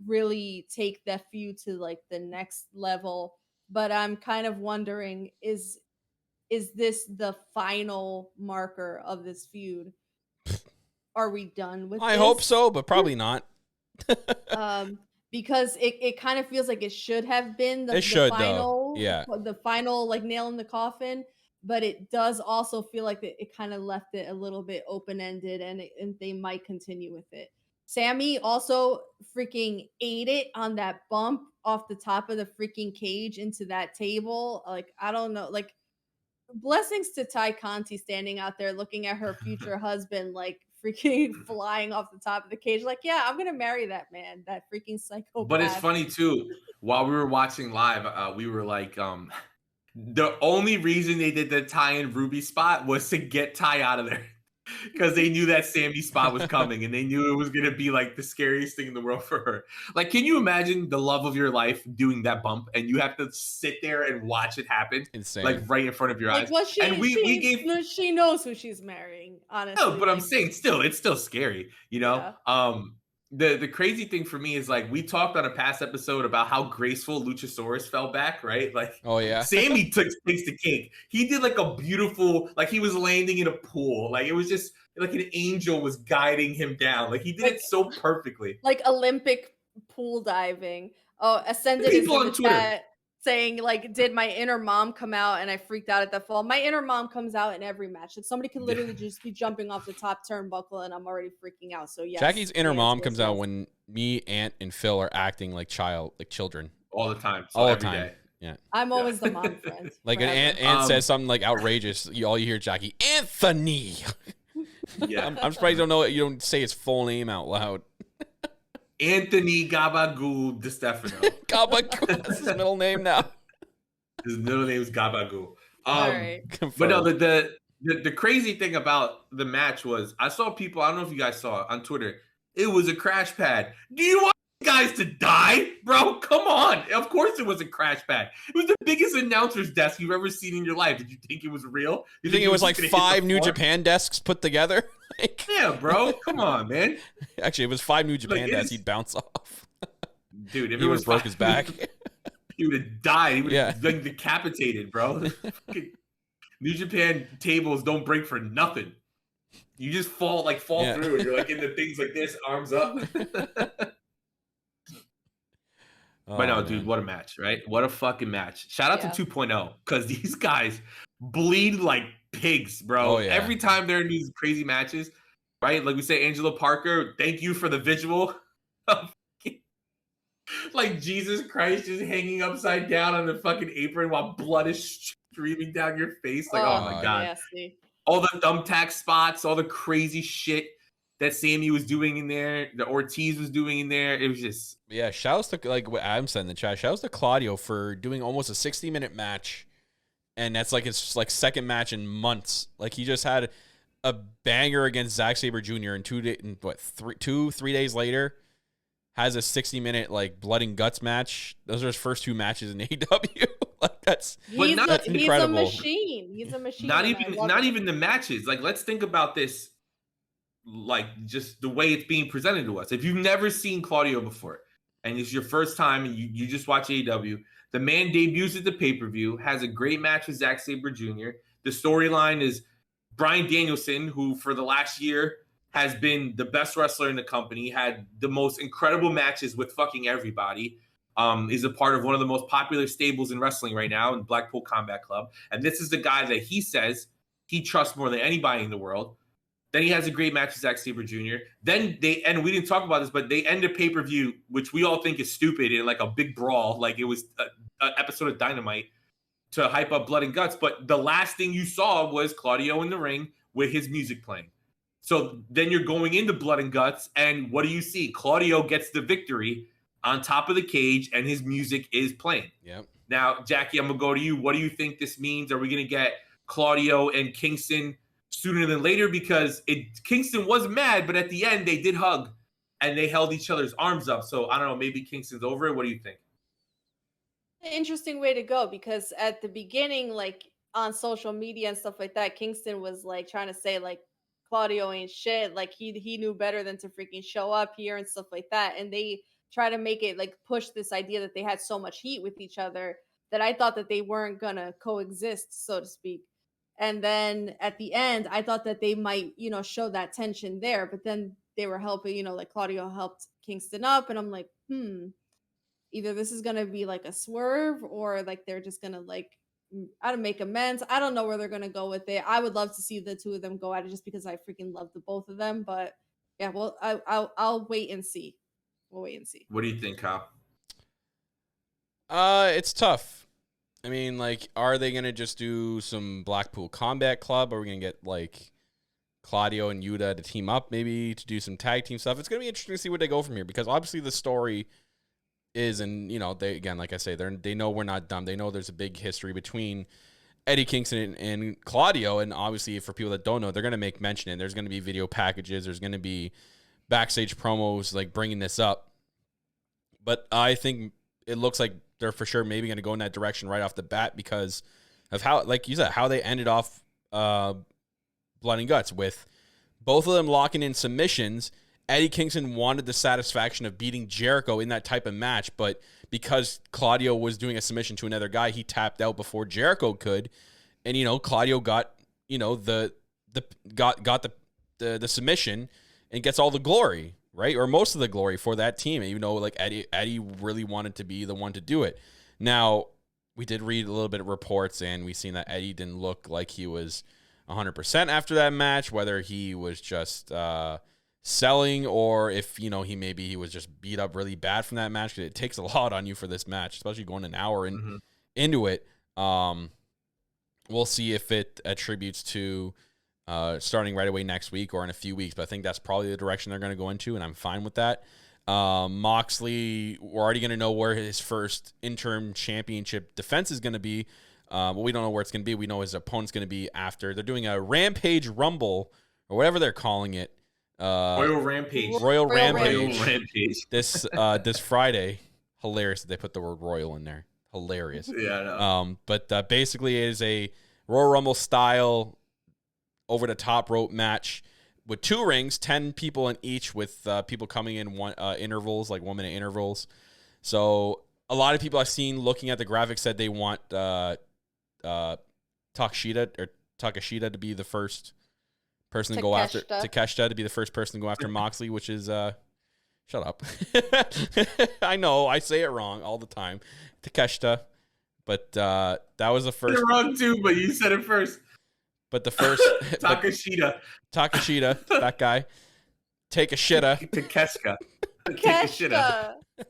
really take that feud to like the next level. But I'm kind of wondering, is this the final marker of this feud? Are we done with I this? hope so, but probably not. um because it kind of feels like it should have been It should, though. final, Yeah. the final like nail in the coffin, but it does also feel like it kind of left it a little bit open-ended, and they might continue with it. Sammy also freaking ate it on that bump off the top of the freaking cage into that table. Like, I don't know, like, blessings to Ty Conti standing out there looking at her future husband, like freaking flying off the top of the cage. Like, yeah, I'm gonna marry that man, that freaking But it's psychopath. funny too. While we were watching live, we were like, the only reason they did the Ty and Ruby spot was to get Ty out of there. Because they knew that Sammy spot was coming, and they knew it was gonna be like the scariest thing in the world for her. Like, can you imagine the love of your life doing that bump, and you have to sit there and watch it happen, Insane. like right in front of your Like, eyes? what she, And we gave no, she knows who she's marrying, honestly. no, but I'm like, saying still, it's still scary, you know. yeah. The crazy thing for me is like we talked on a past episode about how graceful Luchasaurus fell back, right? Like, Oh, yeah. Sammy takes the cake. He did like a beautiful, like he was landing in a pool. Like it was just like an angel was guiding him down. Like he did it so perfectly. Like Olympic pool diving. Oh, Ascended is People in the on Twitter. chat saying, like, did my inner mom come out and I freaked out at that fall? My inner mom comes out in every match. Like, somebody could literally just be jumping off the top turnbuckle and I'm already freaking out. So yes, Jackie's inner the mom answer comes is out yes. when me, Aunt, and Phil are acting like children. All the time. So All the every time. day. Yeah. I'm always the mom friend. Like an forever. Aunt says something like outrageous, all you hear Jackie, Anthony. Yeah. I'm surprised you don't know it. You don't say his full name out loud. Anthony Gabagoo DeStefano. Gabagoo. That's his middle name now. His middle name is Gabagoo. All right. But no, the crazy thing about the match was I saw people, I don't know if you guys saw it on Twitter, it was a crash pad. Do you want guys to die? Bro, come on. Of course it was a crash pad. It was the biggest announcer's desk you've ever seen in your life. Did you think it was real? You think it was like 5 New Japan desks put together? Like, yeah, bro. Come on, man. actually, it was 5 New Japan desks. He'd bounce off. Dude, if He it would was have broke his back. he would have died. He would have Yeah. been decapitated, bro. New Japan tables don't break for nothing. You just fall Yeah. through, and you're like in the things like this, arms up. But no, dude, what a match, right? What a fucking match. Shout out to 2.0, because these guys bleed like pigs, bro. Oh, yeah. Every time they're in these crazy matches, right? Like we say, Angela Parker, thank you for the visual of like Jesus Christ just hanging upside down on the fucking apron while blood is streaming down your face. Like, oh my God. Nasty. All the thumbtack spots, all the crazy shit that Sammy was doing in there, that Ortiz was doing in there. It was just... Yeah, shouts to, like what Adam said in the chat, shouts to Claudio for doing almost a 60-minute match. And that's like his like second match in months. Like he just had a banger against Zack Sabre Jr. and 3 days later has a 60-minute like blood and guts match. Those are his first 2 matches in AEW. Like that's incredible. He's a machine. He's a machine. Not even the matches. Like, let's think about this, like just the way it's being presented to us. If you've never seen Claudio before and it's your first time and you just watch AEW, the man debuts at the pay-per-view, has a great match with Zack Sabre Jr. The storyline is Bryan Danielson, who for the last year has been the best wrestler in the company, had the most incredible matches with fucking everybody, is a part of one of the most popular stables in wrestling right now in Blackpool Combat Club. And this is the guy that he says he trusts more than anybody in the world. Then he has a great match with Zack Sabre Jr. Then and we didn't talk about this, but they end a pay-per-view, which we all think is stupid, in like a big brawl, like it was an episode of Dynamite to hype up Blood and Guts. But the last thing you saw was Claudio in the ring with his music playing. So then you're going into Blood and Guts, and what do you see? Claudio gets the victory on top of the cage, and his music is playing. Yep. Now, Jackie, I'm going to go to you. What do you think this means? Are we going to get Claudio and Kingston sooner than later because Kingston was mad, but at the end they did hug and they held each other's arms up. So I don't know, maybe Kingston's over it. What do you think? Interesting way to go, because at the beginning, like on social media and stuff like that, Kingston was like trying to say like Claudio ain't shit, like he knew better than to freaking show up here and stuff like that. And they try to make it like push this idea that they had so much heat with each other that I thought that they weren't gonna coexist, so to speak. And then at the end, I thought that they might, show that tension there, but then they were helping, like Claudio helped Kingston up, and I'm like, either this is gonna be like a swerve or like they're just gonna like I don't make amends. I don't know where they're gonna go with it. I would love to see the two of them go at it just because I freaking love the both of them. But yeah, well, I'll wait and see. We'll wait and see. What do you think, Kyle? It's tough. I mean, like, are they gonna just do some Blackpool Combat Club? Or are we gonna get like Claudio and Yuta to team up, maybe to do some tag team stuff? It's gonna be interesting to see where they go from here, because obviously the story is, and they, again, like I say, they know we're not dumb. They know there's a big history between Eddie Kingston and Claudio, and obviously for people that don't know, they're going to make mention, and there's going to be video packages, there's going to be backstage promos like bringing this up. But I think it looks like they're for sure maybe going to go in that direction right off the bat because of how, like you said, how they ended off Blood and Guts, with both of them locking in submissions. Eddie Kingston wanted the satisfaction of beating Jericho in that type of match, but because Claudio was doing a submission to another guy, he tapped out before Jericho could, and Claudio got the submission and gets all the glory, right, or most of the glory for that team, even though like Eddie really wanted to be the one to do it. Now we did read a little bit of reports, and we seen that Eddie didn't look like he was 100% after that match, whether he was just selling or if he was just beat up really bad from that match, because it takes a lot on you for this match, especially going an hour into it. We'll see if it attributes to starting right away next week or in a few weeks, but I think that's probably the direction they're going to go into, and I'm fine with that. Moxley, we're already going to know where his first interim championship defense is going to be. But we don't know where it's going to be. We know his opponent's going to be after. They're doing a Rampage Rumble or whatever they're calling it. Royal Rampage. Royal Rampage. This Friday. Hilarious that they put the word royal in there. Hilarious. Yeah, I know. But basically it is a Royal Rumble style over the top rope match with 2 rings, 10 people in each, with people coming in intervals, like 1 minute intervals. So a lot of people I've seen looking at the graphics said they want Takeshita to be the first person to go after Takeshita to be the first person to go after Moxley, which is shut up. I know I say it wrong all the time, Takeshita, but that was the first. You're wrong too, but you said it first. But the first Takeshita, that guy, take a shitta. Takeshita.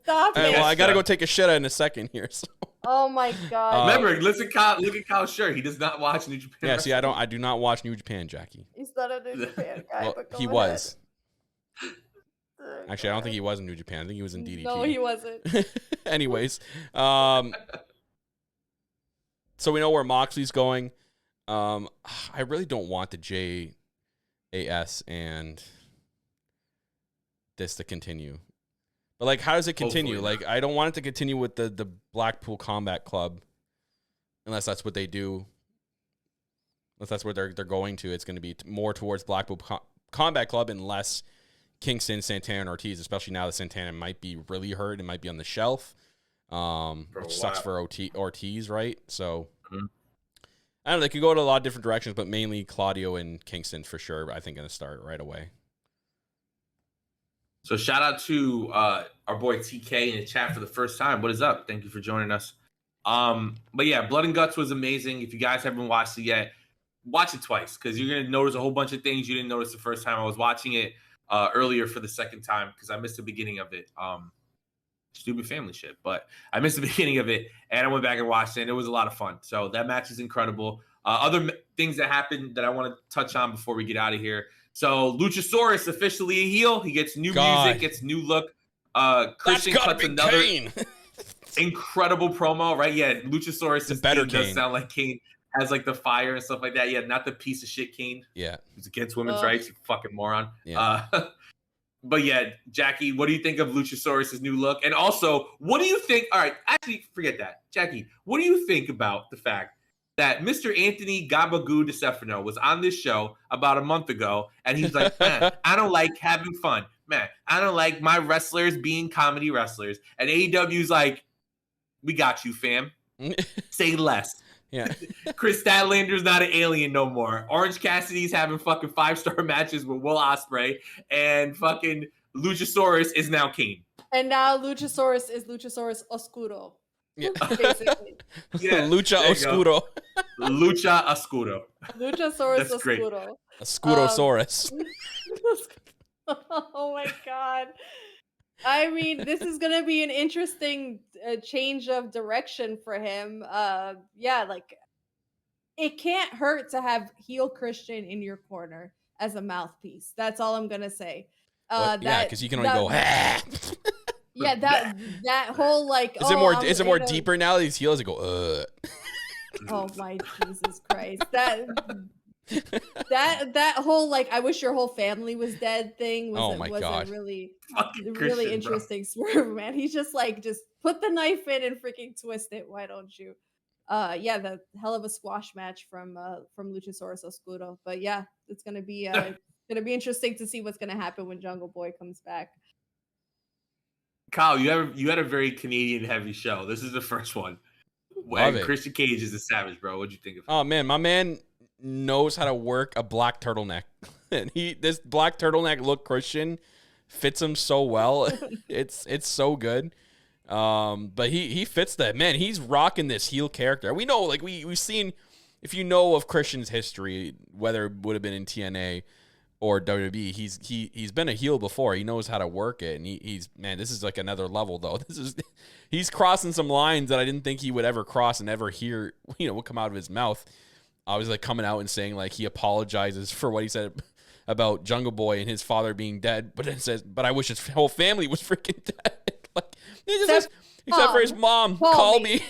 Stop Hey, it. well, I gotta go take a shitta in a second here. So. Oh my god. Remember, look at Kyle's shirt. He does not watch New Japan. Yeah, see, I do not watch New Japan, Jackie. He's not a New Japan guy. Well, but go he ahead. was. Actually, I don't think he was in New Japan. I think he was in DDT. No, he wasn't. Anyways, so we know where Moxley's going. I really don't want the JAS and this to continue. But, like, how does it continue? Like, I don't want it to continue with the Blackpool Combat Club unless that's what they do. Unless that's where they're going to. It's going to be more towards Blackpool Combat Club and less Kingston, Santana, and Ortiz, especially now that Santana might be really hurt and might be on the shelf. Which sucks for Ortiz, right? So, I don't know. They could go in a lot of different directions, but mainly Claudio and Kingston for sure, I think, going to start right away. So shout out to our boy TK in the chat for the first time. What is up? Thank you for joining us. But yeah, Blood and Guts was amazing. If you guys haven't watched it yet, watch it twice because you're going to notice a whole bunch of things you didn't notice the first time. I was watching it earlier for the second time because I missed the beginning of it. Stupid family shit, but I missed the beginning of it, and I went back and watched it, and it was a lot of fun. So that match is incredible. Other things that happened that I want to touch on before we get out of here. So Luchasaurus officially a heel. He gets new music, gets new look. Christian cuts another incredible promo, right? Yeah, Luchasaurus the better does sound like Kane. has like the fire and stuff like that. Yeah, not the piece of shit Kane. Yeah. Who's against women's Ugh. rights, you fucking moron. Yeah. But yeah, Jackie, what do you think of Luchasaurus' new look? And also, what do you think? All right, actually, forget that. Jackie, what do you think about the fact that Mr. Anthony Gabagoo DeStefano was on this show about a month ago, and he's like, man, I don't like having fun. Man, I don't like my wrestlers being comedy wrestlers. And AEW's like, we got you, fam. Say less. Yeah. Chris Statlander's not an alien no more. Orange Cassidy's having fucking 5-star matches with Will Ospreay, and fucking Luchasaurus is now Kane. And now Luchasaurus is Luchasaurus Oscuro. Yeah. Basically. Yeah, Lucha there you Oscuro. Lucha Oscuro. Luchasaurus That's great. Oscuro. Oscurosaurus. Oh my god. I mean, this is gonna be an interesting change of direction for him. Yeah, like it can't hurt to have heel Christian in your corner as a mouthpiece. That's all I'm gonna say. Yeah, because you can only go. Yeah, that whole like. Is it more deeper now? These heels that go. Oh my Jesus Christ! That whole like I wish your whole family was dead thing was a really interesting swerve, man. He's just put the knife in and freaking twist it. Why don't you? Yeah, the hell of a squash match from Luchasaurus Oscuro. But yeah, it's gonna be interesting to see what's gonna happen when Jungle Boy comes back. Kyle, you had a very Canadian heavy show. This is the first one. Love it. Christian Cage is a savage, bro. What'd you think of it? Oh man, my man knows how to work a black turtleneck. And this black turtleneck look Christian fits him so well. It's so good. But he fits that. Man, he's rocking this heel character. We know, like we've seen, if you know of Christian's history, whether it would have been in TNA or WWE, he's been a heel before. He knows how to work it, and he's man, this is like another level though. He's crossing some lines that I didn't think he would ever cross and ever hear, would come out of his mouth. I was like coming out and saying like he apologizes for what he said about Jungle Boy and his father being dead, but then says, but I wish his whole family was freaking dead. Like except for his mom. Call me.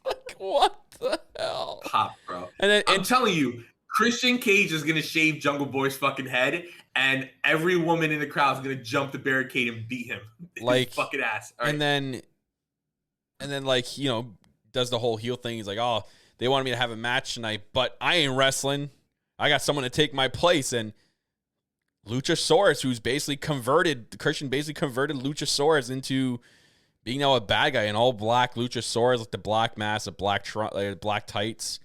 Like what the hell? Pop, bro. And I'm telling you, Christian Cage is gonna shave Jungle Boy's fucking head, and every woman in the crowd is gonna jump the barricade and beat him. Like his fucking ass. All right. And then like does the whole heel thing. He's like, oh, they wanted me to have a match tonight, but I ain't wrestling. I got someone to take my place. And Luchasaurus, who's basically Christian basically converted Luchasaurus into being now a bad guy, an all black Luchasaurus, like the black mask, the black tights,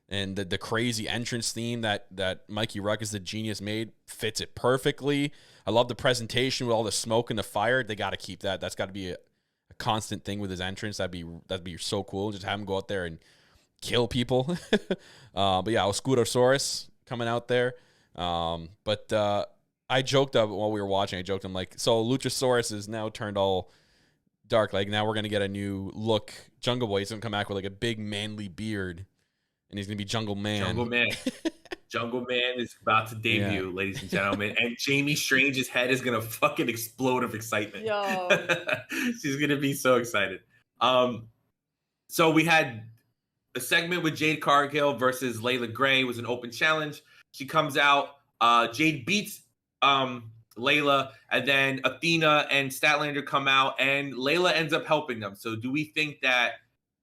and the crazy entrance theme that Mikey Ruckus, the genius, made fits it perfectly. I love the presentation with all the smoke and the fire. They got to keep that. That's got to be a constant thing with his entrance. That'd be so cool. Just have him go out there and kill people. But yeah, Oscurosaurus coming out there. But I joked while we were watching. I'm like, so Luchasaurus is now turned all dark. Like now we're gonna get a new look. Jungle Boy is gonna come back with like a big manly beard, and he's gonna be Jungle Man. Jungle Man. Jungle Man is about to debut, ladies and gentlemen. And Jamie Strange's head is gonna fucking explode of excitement. Yo. She's gonna be so excited. So we had a segment with Jade Cargill versus Layla Gray. It was an open challenge. She comes out. Jade beats Layla, and then Athena and Statlander come out, and Layla ends up helping them. So do we think that,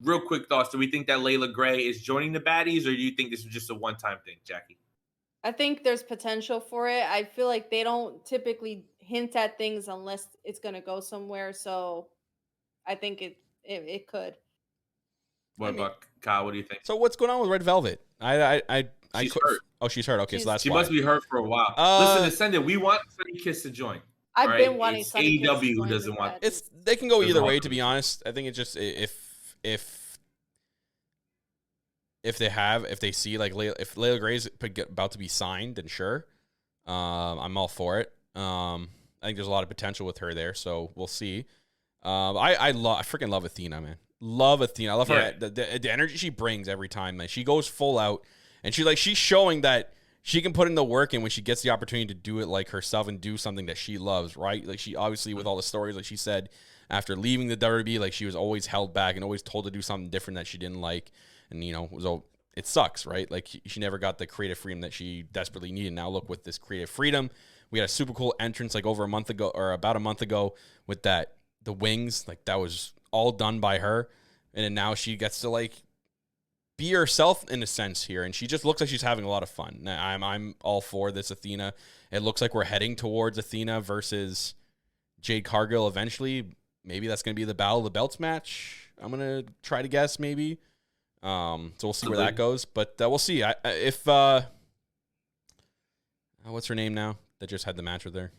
real quick thoughts, do we think that Layla Gray is joining the baddies, or do you think this was just a one-time thing, Jackie? I think there's potential for it. I feel like they don't typically hint at things unless it's going to go somewhere. So I think it could. What about Kyle? What do you think? So what's going on with Red Velvet? She's hurt. Oh, she's hurt. Okay, so that's she why. must be hurt for a while. Listen, Ascendant, we want Sunny Kiss to join. I've right? been wanting it's Sunny Kiss to AEW join doesn't the want. baddies. They can go either way. want To be honest, I think it's just if they see like if Layla Gray's about to be signed, then sure, I'm all for it. I think there's a lot of potential with her there, so we'll see. I freaking love Athena, man. Love Athena. I love her. The energy she brings every time, man. She goes full out, and she's showing that she can put in the work, and when she gets the opportunity to do it like herself and do something that she loves, right? Like she obviously with all the stories, like she said, after leaving the WWE, like she was always held back and always told to do something different that she didn't like, and it sucks, right? Like she never got the creative freedom that she desperately needed. Now look, with this creative freedom, we had a super cool entrance like over a month ago or about a month ago with the wings. Like that was all done by her. And then now she gets to like be herself in a sense here. And she just looks like she's having a lot of fun. Now, I'm all for this Athena. It looks like we're heading towards Athena versus Jade Cargill eventually. Maybe that's going to be the Battle of the Belts match. I'm going to try to guess maybe. So we'll see where that goes. But we'll see. If what's her name now that just had the match with her?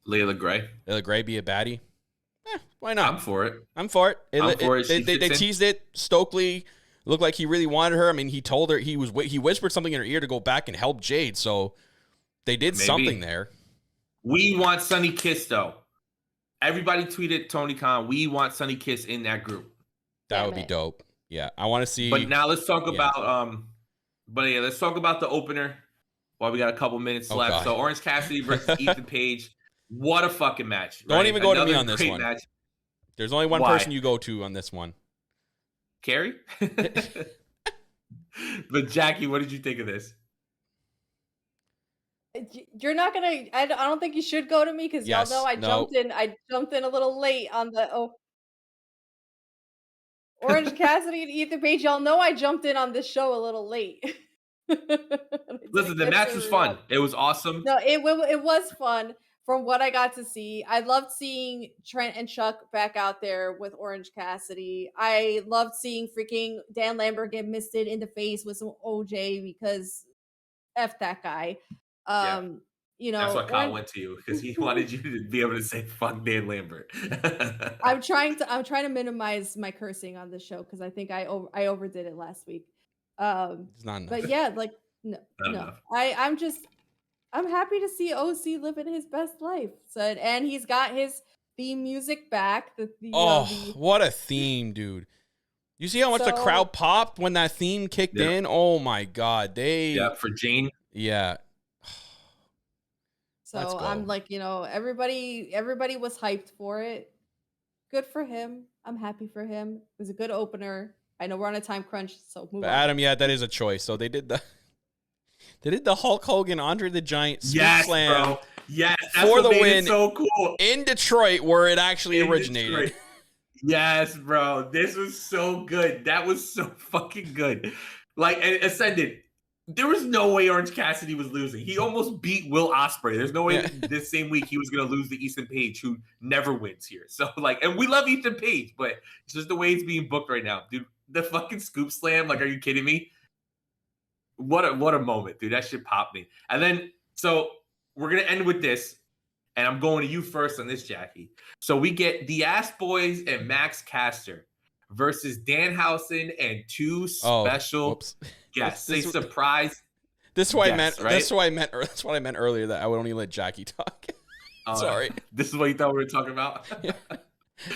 Layla Gray. Layla Gray be a baddie? Why not? I'm for it. I'm for it. They She teased it. Stokely looked like he really wanted her. I mean, he told her he whispered something in her ear to go back and help Jade. So they did something there. We want Sunny Kiss though. Everybody tweeted Tony Khan. We want Sunny Kiss in that group. That would be dope. Yeah, I want to see. But now let's talk about let's talk about the opener while we got a couple minutes left. God. So Orange Cassidy versus Ethan Page. What a fucking match. Don't even go to me on Another this great one. Match. There's only one person you go to on this one. Carrie? But Jackie, what did you think of this? You're not gonna. I don't think you should go to me because y'all know I jumped in a little late on the Orange Cassidy and Ethan Page. Y'all know I jumped in on this show a little late. Listen, the match was fun. It was awesome. No, it was fun from what I got to see. I loved seeing Trent and Chuck back out there with Orange Cassidy. I loved seeing freaking Dan Lambert get misted in the face with some OJ because F that guy. You know, that's why Kyle went to you because he wanted you to be able to say "fuck Dan Lambert." I'm trying to minimize my cursing on this show because I think I overdid it last week. It's not enough. But yeah, like no. I'm happy to see OC living his best life. So, and he's got his theme music back. What a theme, dude! You see how much the crowd popped when that theme kicked in? Oh my god, for Jane. Yeah. So I'm like, everybody was hyped for it. Good for him. I'm happy for him. It was a good opener. I know we're on a time crunch, so move on. Adam, yeah, that is a choice. So they did the Hulk Hogan Andre the Giant Sweet Slam. Bro. Yes, that's for what the made win it so cool in Detroit, where it actually originated. Detroit. Yes, bro. This was so good. That was so fucking good. Like, and Ascended. There was no way Orange Cassidy was losing. He almost beat Will Ospreay. There's no way this same week he was going to lose to Ethan Page, who never wins here. So, like, and we love Ethan Page, but it's just the way it's being booked right now. Dude, the fucking scoop slam, like, are you kidding me? What a moment, dude. That shit popped me. And then, so we're going to end with this, and I'm going to you first on this, Jackie. So we get the Ass Boys and Max Caster versus Danhausen and two special guests. They surprise. This is what I meant. Right? That's what I meant earlier. That I would only let Jackie talk. Sorry. This is what you thought we were talking about. Yeah.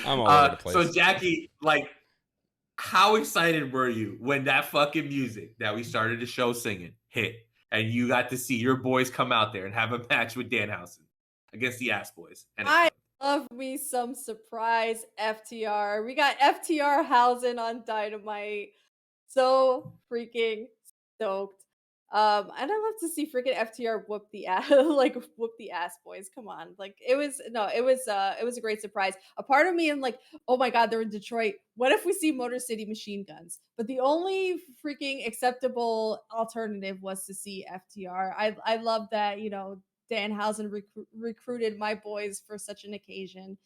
I'm all over the place. So Jackie, like, how excited were you when that fucking music that we started the show singing hit, and you got to see your boys come out there and have a match with Danhausen against the Ass Boys? And I love me some surprise FTR. We got FTR Hausen on Dynamite. So freaking stoked. And I love to see freaking FTR whoop the ass boys. Come on. Like it was a great surprise. A part of me and like, oh my god, they're in Detroit. What if we see Motor City Machine Guns? But the only freaking acceptable alternative was to see FTR. I love that, Danhausen recruited my boys for such an occasion.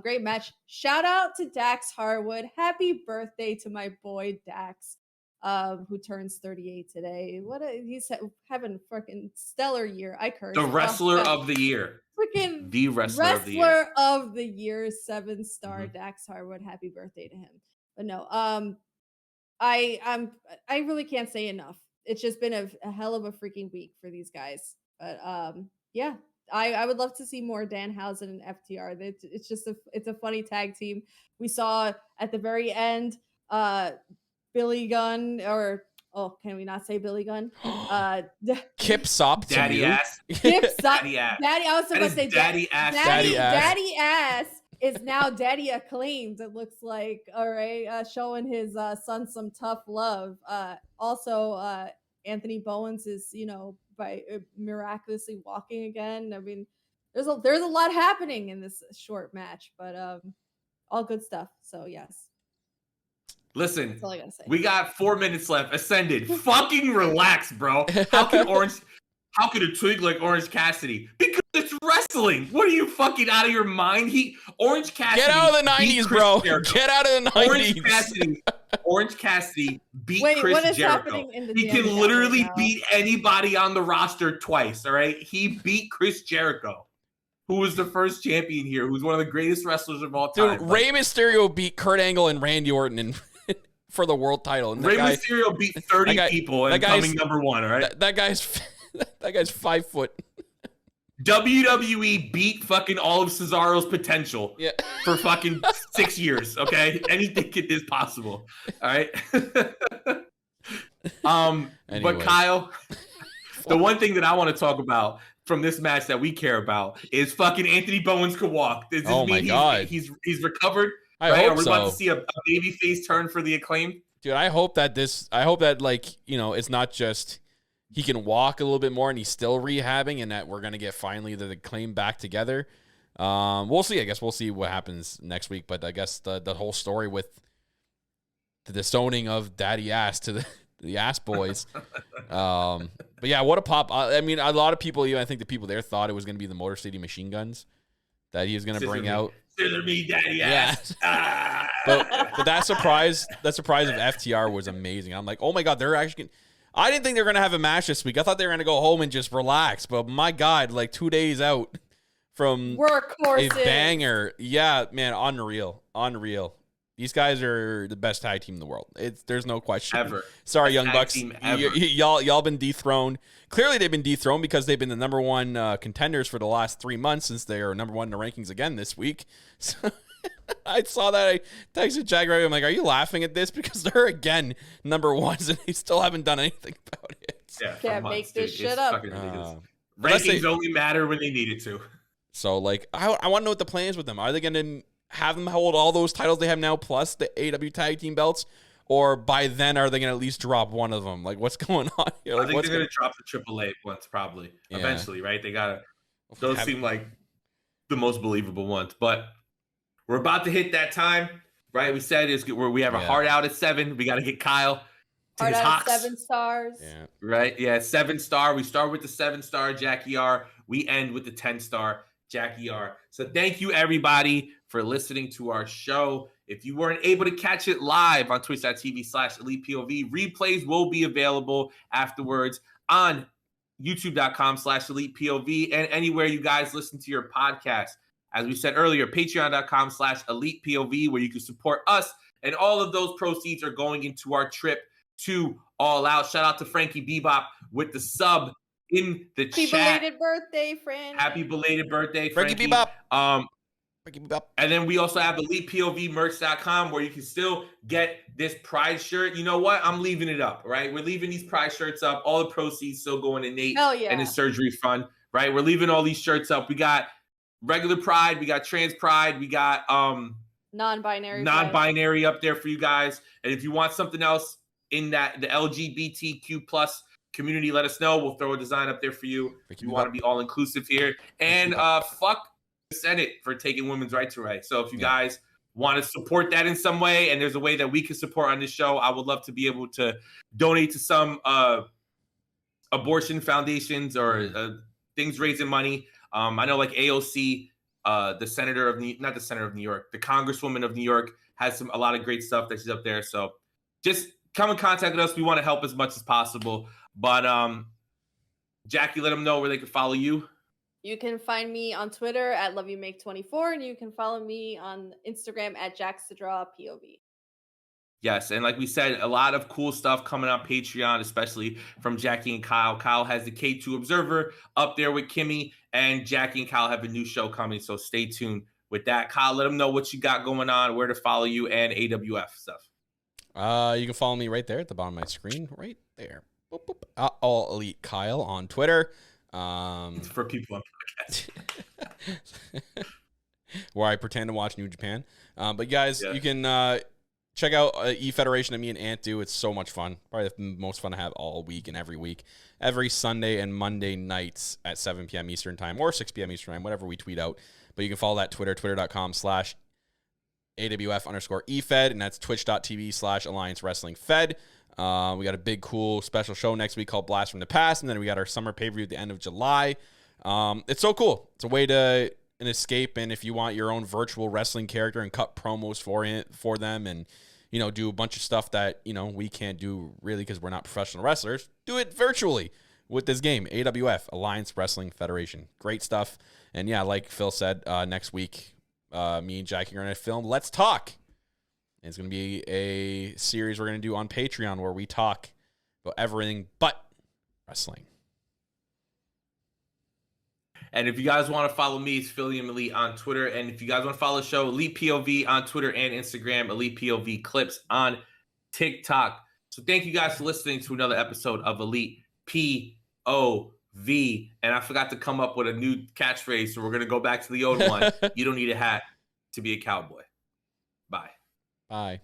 Great match. Shout out to Dax Harwood. Happy birthday to my boy Dax, who turns 38 today. He's having a freaking stellar year. I curse. The wrestler of the year. Freaking the wrestler of the year. 7-star Dax Harwood. Happy birthday to him. But no, I really can't say enough. It's just been a hell of a freaking week for these guys. But yeah, I would love to see more Danhausen and FTR. It's just it's a funny tag team. We saw at the very end, Billy Gunn, or can we not say Billy Gunn? Kip Sop, Daddy Ass. Kip Sop, Daddy. I was supposed to say Daddy Ass. Daddy Ass is now daddy acclaimed. It looks like, all right, showing his son some tough love. Also, Anthony Bowens is, by miraculously walking again. I mean, there's a lot happening in this short match, but all good stuff. So yes, Listen, that's all I gotta say. we got 4 minutes left. Ascended, fucking relax, bro. How could a twig like Orange Cassidy? Because it's wrestling. What are you fucking out of your mind? Orange Cassidy. Get out of the 90s, bro. Jericho. Get out of the 90s. Orange Cassidy beat Wait, Chris what is Jericho. happening in the He damn can chat literally right now? beat anybody on the roster twice, all right? He beat Chris Jericho, who was the first champion here, who's one of the greatest wrestlers of all time. Dude, Rey Mysterio beat Kurt Angle and Randy Orton for the world title. And Rey Mysterio beat 30 people and coming number one, all right? That guy's 5 foot. WWE beat fucking all of Cesaro's potential for fucking 6 years, okay? Anything is possible, all right? But Kyle, the one thing that I want to talk about from this match that we care about is fucking Anthony Bowens can walk. Does this mean my God. He's recovered? I right? hope Are we so. about to see a babyface turn for the Acclaim? Dude, I hope that it's not just he can walk a little bit more and he's still rehabbing and that we're going to get finally the Acclaim back together. We'll see. I guess we'll see what happens next week. But I guess the whole story with the disowning of Daddy Ass to the Ass Boys. But yeah, what a pop. I mean, a lot of people, I think the people there thought it was going to be the Motor City Machine Guns that he was going to bring out. Scissor me, Daddy Ass. Yeah. But that surprise of FTR was amazing. I'm like, oh my God, they're actually I didn't think they were going to have a match this week. I thought they were going to go home and just relax. But my God, like 2 days out from Workhorses. a banger. Yeah, man, unreal. These guys are the best tag team in the world. There's no question. Ever. Sorry, Best Young tag Bucks. team ever. Y'all been dethroned. Clearly, they've been dethroned because they've been the number one contenders for the last 3 months since they are number one in the rankings again this week. So I saw that. I texted Jack right. I'm like, are you laughing at this? Because they're again number ones and they still haven't done anything about it. Yeah, for Can't months, make this dude. shit It's up. fucking ridiculous. Unless Rankings only matter when they need it to. So, like, I want to know what the plan is with them. Are they going to have them hold all those titles they have now plus the AW tag team belts? Or by then, are they going to at least drop one of them? Like, what's going on here? Like, I think they're going to drop the AAA ones probably. Yeah. Eventually, right? They got to. Those seem like the most believable ones. But we're about to hit that time, right? We said is where we have a hard out at 7. We got to get Kyle to Hard his out hocks. 7 stars. Yeah. Right? Yeah, 7-star. We start with the 7-star Jackie R. We end with the 10-star Jackie R. So thank you, everybody, for listening to our show. If you weren't able to catch it live on twitch.tv/ElitePOV, replays will be available afterwards on youtube.com/ElitePOV and anywhere you guys listen to your podcast. As we said earlier, patreon.com/ElitePOV, where you can support us. And all of those proceeds are going into our trip to All Out. Shout out to Frankie Bebop with the sub in the Happy chat. belated birthday, Fran. Happy belated birthday, Frankie Frankie. Bebop. Frankie Bebop. And then we also have ElitePOVmerch.com where you can still get this prize shirt. You know what? I'm leaving it up, right? We're leaving these prize shirts up. All the proceeds still going to Nate Hell yeah. and his surgery fund, right? We're leaving all these shirts up. We got regular pride. We got trans pride. We got non-binary up there for you guys. And if you want something else in the LGBTQ plus community, let us know. We'll throw a design up there for you. If you want to be all inclusive here. And fuck the Senate for taking women's right to right. So if you guys want to support that in some way, and there's a way that we can support on this show, I would love to be able to donate to some abortion foundations or things raising money. I know like AOC, the senator of not the senator of New York, the congresswoman of New York has a lot of great stuff that she's up there. So just come in contact with us. We want to help as much as possible. But Jackie, let them know where they can follow you. You can find me on Twitter at LoveYouMake24, and you can follow me on Instagram at JacksTheDrawPOV. Yes, and like we said, a lot of cool stuff coming on Patreon, especially from Jackie and Kyle. Kyle has the K2 Observer up there with Kimmy, and Jackie and Kyle have a new show coming, so stay tuned with that. Kyle, let them know what you got going on, where to follow you, and AWF stuff. You can follow me right there at the bottom of my screen, right there. Boop, boop. All Elite Kyle on Twitter. For people on podcast. where I pretend to watch New Japan. But guys, Yeah. you can check out E-Federation that me and Ant do. It's so much fun. Probably the most fun I have all week and every week. Every Sunday and Monday nights at 7 p.m. Eastern time or 6 p.m. Eastern time, whatever we tweet out. But you can follow that Twitter, twitter.com/AWF_EFed, and that's twitch.tv/Alliance Wrestling Fed. We got a big, cool special show next week called Blast from the Past, and then we got our summer pay-per-view at the end of July. It's so cool. It's a way to an escape, and if you want your own virtual wrestling character and cut promos for them and, you know, do a bunch of stuff that, you know, we can't do really because we're not professional wrestlers, do it virtually with this game, AWF, Alliance Wrestling Federation. Great stuff. And yeah, like Phil said, next week, me and Jackie are going to film Let's Talk. And it's going to be a series we're going to do on Patreon where we talk about everything but wrestling. And if you guys want to follow me, it's Phillium Elite on Twitter. And if you guys want to follow the show, Elite POV on Twitter and Instagram, Elite POV Clips on TikTok. So thank you guys for listening to another episode of Elite POV. And I forgot to come up with a new catchphrase, so we're going to go back to the old one. You don't need a hat to be a cowboy. Bye. Bye.